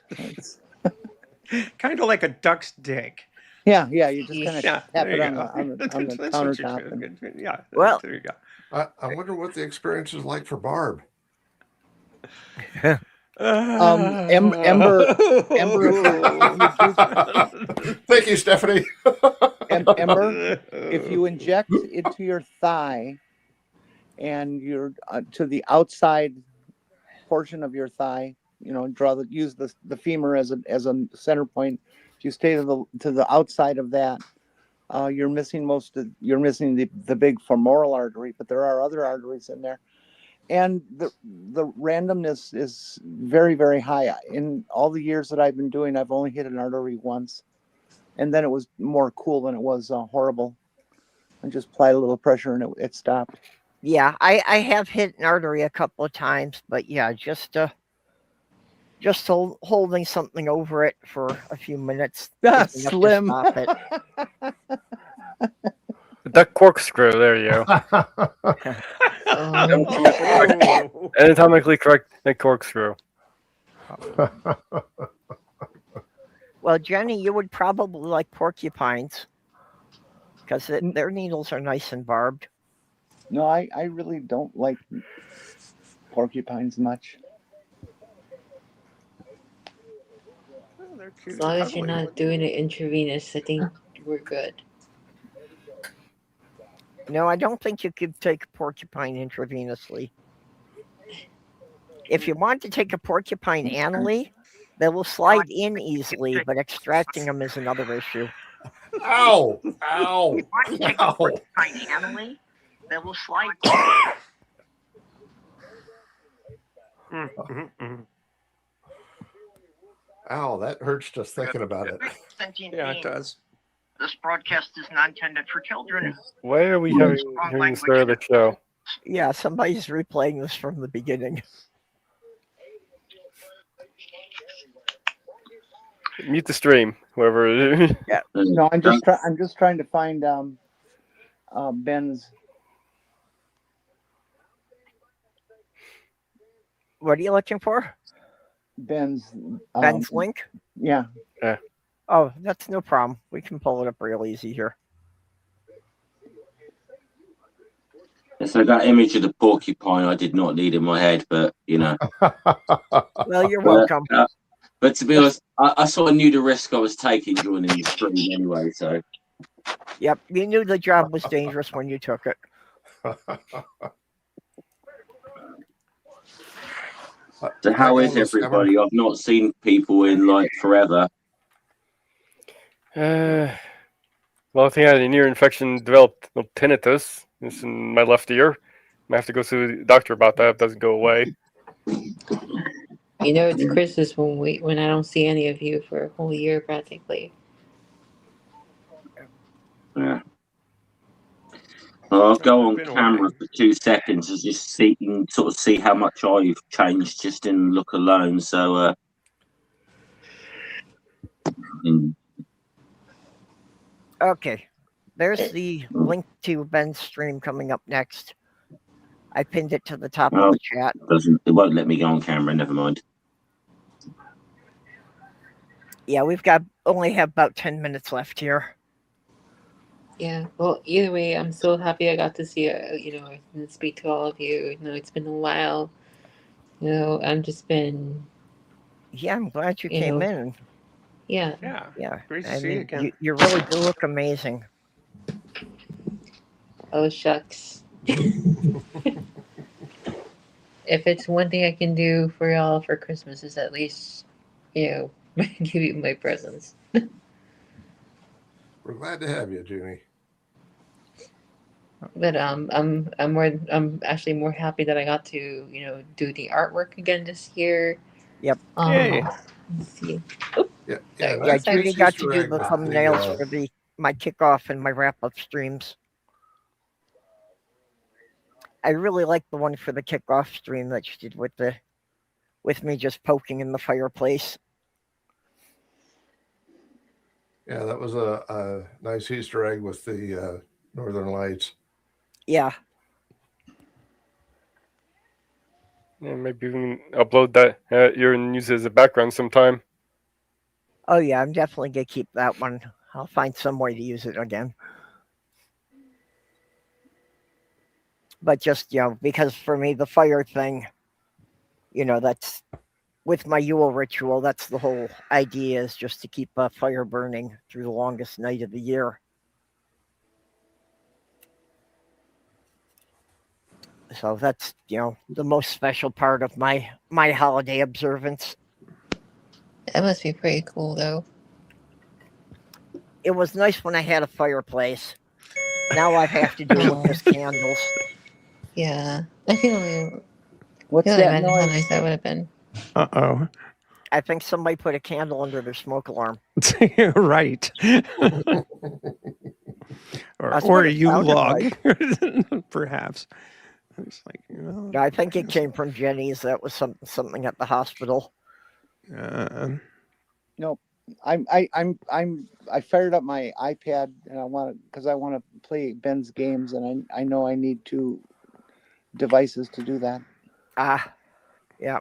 Kind of like a duck's dick. Yeah, you just kind of Yeah, tap there it you on go. the That's what you countertop. do. Yeah, Well- there you go. I wonder what the experience is like for Barb. Ember, Thank you, Stephanie. Ember, if you inject into your thigh and you're to the outside portion of your thigh, use the femur as a center point. If you stay to the outside of that, you're missing the big femoral artery, but there are other arteries in there. And the randomness is very, very high. In all the years that I've been doing, I've only hit an artery once. And then it was more cool than it was horrible. I just applied a little pressure and it stopped. Yeah, I have hit an artery a couple of times, but yeah, just holding something over it for a few minutes. That's is enough to slim. stop it. That corkscrew, there you go. Anatomically correct corkscrew. Well, Jenny, you would probably like porcupines because their needles are nice and barbed. No, I really don't like porcupines much. As long as you're not doing it intravenous, I think we're good. No, I don't think you could take a porcupine intravenously. If you want to take a porcupine anally, they will slide in easily, but extracting them is another issue. Ow! Ow! If you want to take a porcupine anally, they will slide Ow! That hurts just thinking about it. Yeah, it does. This broadcast is not intended for children. Why are we hearing the start of the show? Yeah, somebody's replaying this from the beginning. Mute the stream, whoever. Yeah. No, I'm just trying to find Ben's. What are you looking for? Ben's link? Yeah. Oh, that's no problem. We can pull it up real easy here. So that image of the porcupine I did not need in my head, but Well, you're welcome. But to be honest, I sort of knew the risk I was taking joining the stream anyway. So. Yep, you knew the job was dangerous when you took it. So how is everybody? I've not seen people in like forever. Well, I think I had an ear infection, developed tinnitus. It's in my left ear. I have to go to the doctor about that if it doesn't go away. It's Christmas when I don't see any of you for a whole year practically. Yeah. Well, I'll go on camera for 2 seconds and just see how much I've changed just in look alone. So, Okay, there's the link to Ben's stream coming up next. I pinned it to the top of the chat. It won't let me go on camera. Never mind. Yeah, only have about 10 minutes left here. Yeah. Well, either way, I'm so happy I got to see and speak to all of you. It's been a while. I've just been. Yeah, I'm glad you came in. Yeah. Yeah. Great to see you again. You really do look amazing. Oh, shucks. If it's one thing I can do for y'all for Christmas is at least, give you my presents. We're glad to have you, Jenny. But I'm actually more happy that I got to do the artwork again this year. Yep. Yay. Let's see. Yeah, Judy got to do the thumbnails for my kickoff and my wrap-up streams. I really like the one for the kickoff stream that you did with the with me just poking in the fireplace. Yeah, that was a nice Easter egg with the Northern Lights. Yeah. Yeah, maybe even upload that here and use it as a background sometime. Oh yeah, I'm definitely gonna keep that one. I'll find some way to use it again. But just, because for me the fire thing, that's with my Yule ritual, that's the whole idea, is just to keep a fire burning through the longest night of the year. So that's, the most special part of my holiday observance. That must be pretty cool, though. It was nice when I had a fireplace. Now I have to do it with just candles. Yeah, I can only What's that imagine how noise? nice that would have been. Uh-oh. I think somebody put a candle under their smoke alarm. Right. That's or what a it U sounded log, perhaps. It's like, No, I think it came from Jenny's. That was something at the hospital. No, I fired up my iPad and I want to play Ben's games, and I know I need 2 devices to do that. Yeah.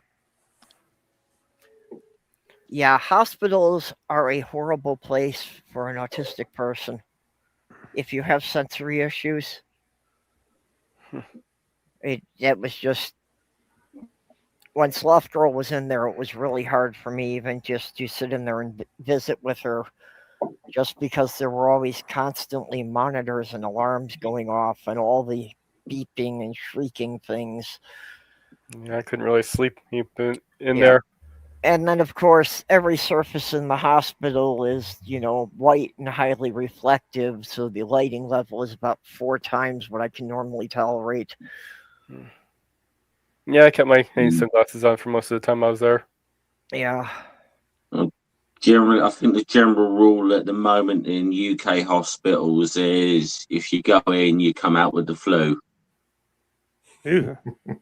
Yeah, hospitals are a horrible place for an autistic person. If you have sensory issues, it was just, when Slothgirl was in there, it was really hard for me even just to sit in there and visit with her, just because there were always constantly monitors and alarms going off and all the beeping and shrieking things. Yeah, I couldn't really sleep in Yeah. there. And then, of course, every surface in the hospital is, white and highly reflective, so the lighting level is about 4 times what I can normally tolerate. Yeah, I kept my sunglasses on for most of the time I was there. Yeah. Generally, I think the general rule at the moment in UK hospitals is if you go in, you come out with the flu. Ew,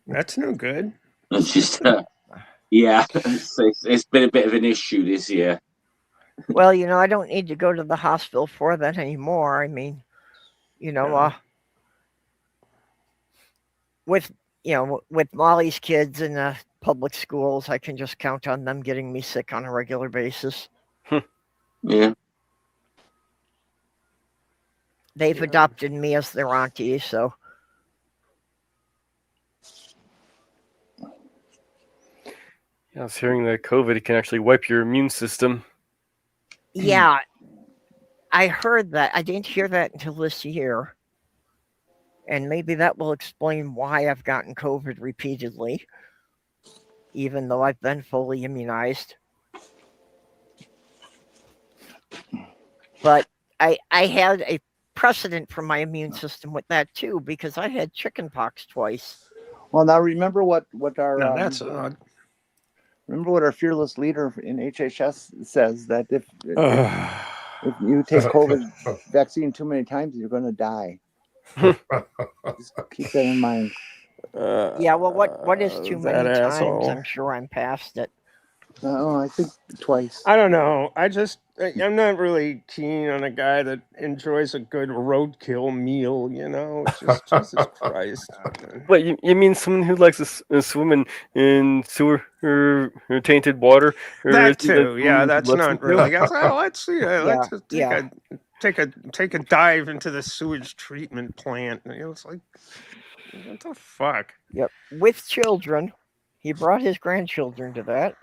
that's no good. It's just, yeah, it's been a bit of an issue this year. Well, I don't need to go to the hospital for that anymore. I mean, with Molly's kids in the public schools, I can just count on them getting me sick on a regular basis. Yeah. They've adopted me as their auntie, so. Yeah, I was hearing that COVID can actually wipe your immune system. Yeah, I heard that. I didn't hear that until this year. And maybe that will explain why I've gotten COVID repeatedly, even though I've been fully immunized. But I had a precedent for my immune system with that too, because I had chickenpox twice. Well, now remember what our No, that's odd. remember what our fearless leader in HHS says, that if you take COVID vaccine too many times, you're going to die. Just keep that in mind. Yeah, well, what is too many that times? asshole. I'm sure I'm past it. Oh, I think twice. I don't know. I'm not really keen on a guy that enjoys a good roadkill meal, It's just, Jesus Christ. What, you mean someone who likes to swim in sewer or tainted water? Or That is he too, like yeah. someone who That's lets not him- really. Let's just Yeah. take a dive into the sewage treatment plant. It's like, what the fuck? Yep. With children. He brought his grandchildren to that.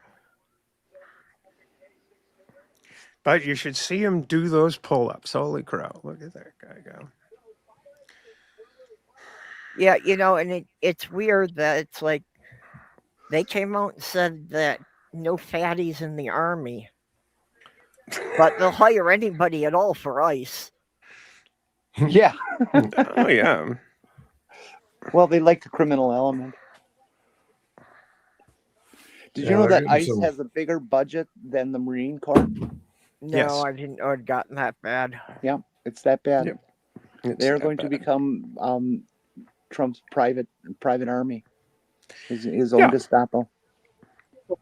But you should see him do those pull-ups. Holy crow! Look at that guy go. Yeah, and it's weird that it's like they came out and said that no fatties in the army, but they'll hire anybody at all for ICE. Yeah. Oh yeah. Well, they like the criminal element. Did you know that ICE has a bigger budget than the Marine Corps? No, Yes. I didn't know it'd gotten that bad. Yeah, it's that bad. Yep. They're going to become Trump's private army, his own Gestapo.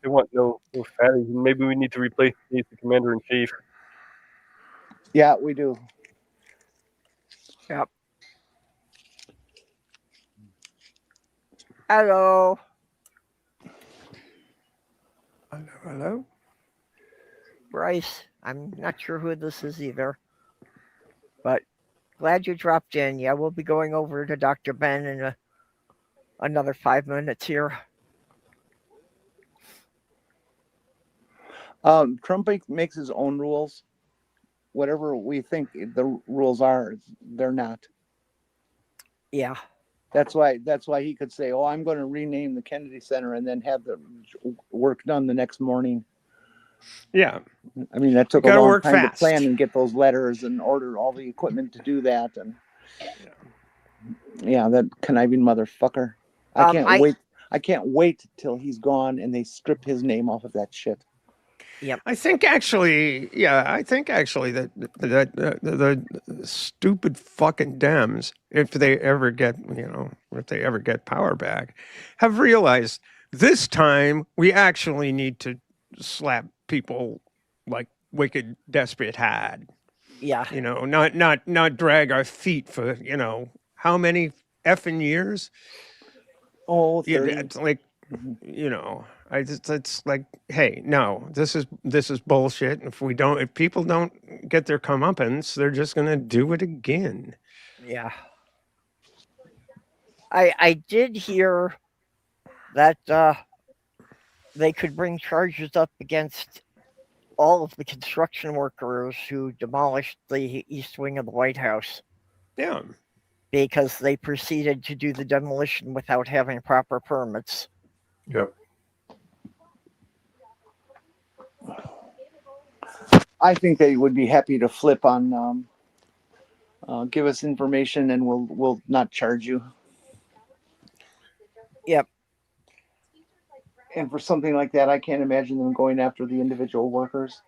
They want no fatties. Maybe we need to replace the commander in chief. Yeah, we do. Yep. Hello. Hello. Bryce. I'm not sure who this is either, but glad you dropped in. Yeah, we'll be going over to Dr. Ben in another 5 minutes here. Trump makes his own rules. Whatever we think the rules are, they're not. Yeah. That's why he could say, "Oh, I'm going to rename the Kennedy Center," and then have the work done the next morning. Yeah. I mean, that took a Gotta long work time fast. to plan and get those letters and order all the equipment to do that. And yeah, that conniving motherfucker. I can't wait. I can't wait till he's gone and they strip his name off of that shit. Yep. I think actually that the stupid fucking Dems, if they ever get power back, have realized this time we actually need to slap people like wicked despot had. Yeah. Not drag our feet for how many effing years. Oh, 30. Yeah, it's like it's like, hey, no, this is bullshit. If people don't get their comeuppance, they're just gonna do it again. Yeah. I did hear that they could bring charges up against all of the construction workers who demolished the east wing of the White House. Yeah. Because they proceeded to do the demolition without having proper permits. Yep. I think they would be happy to flip on give us information and we'll not charge you. Yep. And for something like that, I can't imagine them going after the individual workers.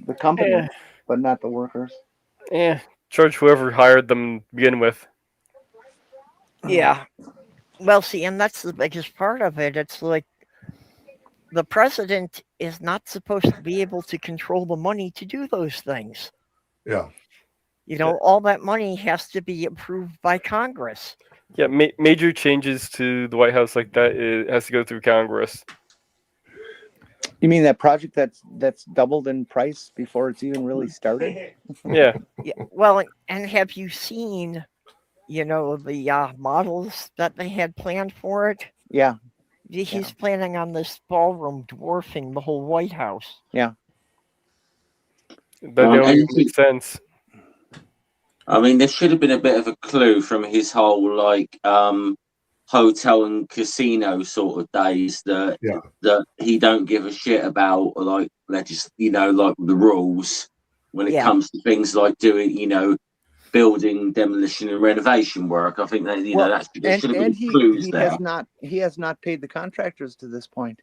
The company, but not the workers. Yeah. Charge whoever hired them to begin with. Yeah. Well, see, and that's the biggest part of it. It's like the president is not supposed to be able to control the money to do those things. Yeah. All that money has to be approved by Congress. Yeah, major changes to the White House like that, it has to go through Congress. You mean that project that's doubled in price before it's even really started? Yeah. Well, and have you seen, the models that they had planned for it? Yeah. He's planning on this ballroom dwarfing the whole White House. Yeah. That don't even make sense. I mean, there should have been a bit of a clue from his whole hotel and casino sort of days that he don't give a shit about like like the rules when it comes to things like doing building, demolition, and renovation work. I think that there should have been clues there. He has not paid the contractors to this point.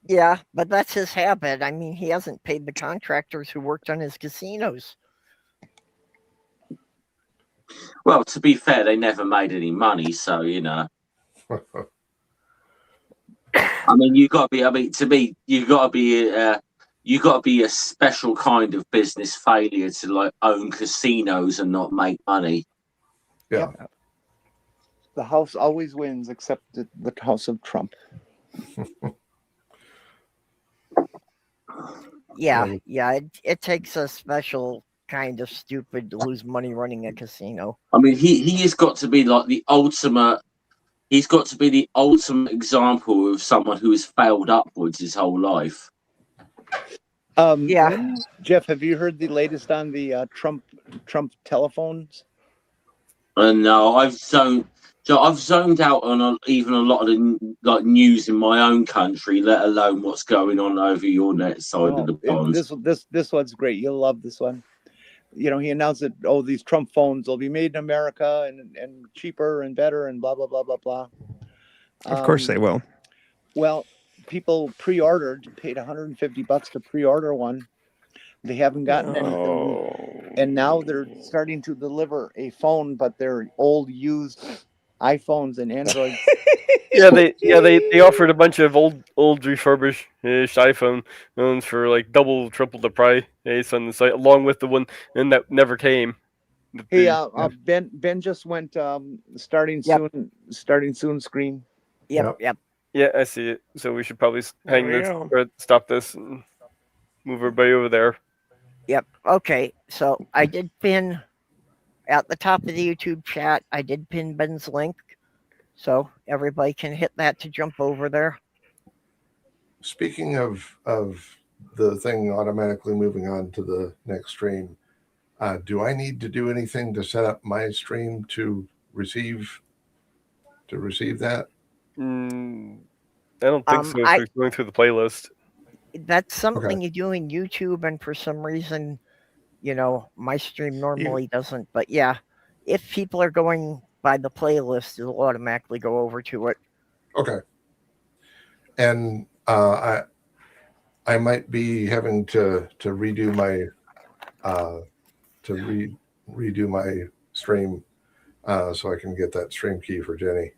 Yeah, but that's his habit. I mean, he hasn't paid the contractors who worked on his casinos. Well, to be fair, they never made any money, so I mean, you got to be a special kind of business failure to own casinos and not make money. Yeah. The house always wins, except the house of Trump. Yeah. It takes a special kind of stupid to lose money running a casino. I mean, he has got to be like the ultimate. He's got to be the ultimate example of someone who has failed upwards his whole life. Jeff, have you heard the latest on the Trump telephones? No, I've zoned out on even a lot of the news in my own country, let alone what's going on over your net side of the pond. This one's great. You'll love this one. He announced that these Trump phones will be made in America and cheaper and better and blah blah blah blah blah. Of course they will. Well, people paid $150 to pre-order one. They haven't gotten anything, and now they're starting to deliver a phone, but they're old used iPhones and Androids they offered a bunch of old refurbished iPhone phones for like double, triple the price on the site, along with the one and that never came. Hey, Ben just went starting Yep. soon screen. Yep. Yeah, I see it. So we should probably There we go. stop this and move everybody over there. Yep. Okay. So I did pin at the top of the YouTube chat. I did pin Ben's link, so everybody can hit that to jump over there. Speaking of the thing automatically moving on to the next stream, do I need to do anything to set up my stream to receive that? I don't think so. If we're going through the playlist. That's something you do in YouTube, and for some reason, my stream normally doesn't. But yeah, if people are going by the playlist, it'll automatically go over to it. Okay. And I might be having to redo my redo my stream so I can get that stream key for Jenny.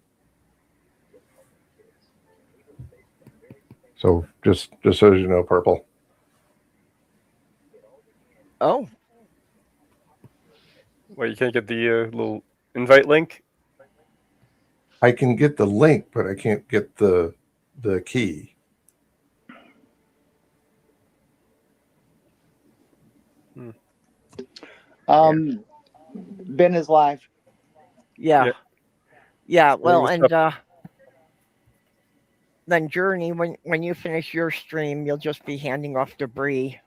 So just so you know, Purple. Oh. Well, you can't get the little invite link? I can get the link, but I can't get the key. Ben is live. Yeah. Well, and then Journey, when you finish your stream, you'll just be handing off debris.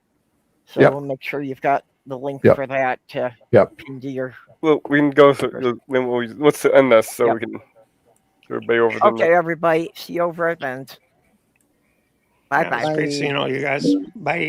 So we'll make sure you've got the link for that to pin to your. Well, we can go through. Let's end this so we can. Everybody over there. Okay, everybody. See you over at event. Bye bye. It's great seeing all you guys. Bye.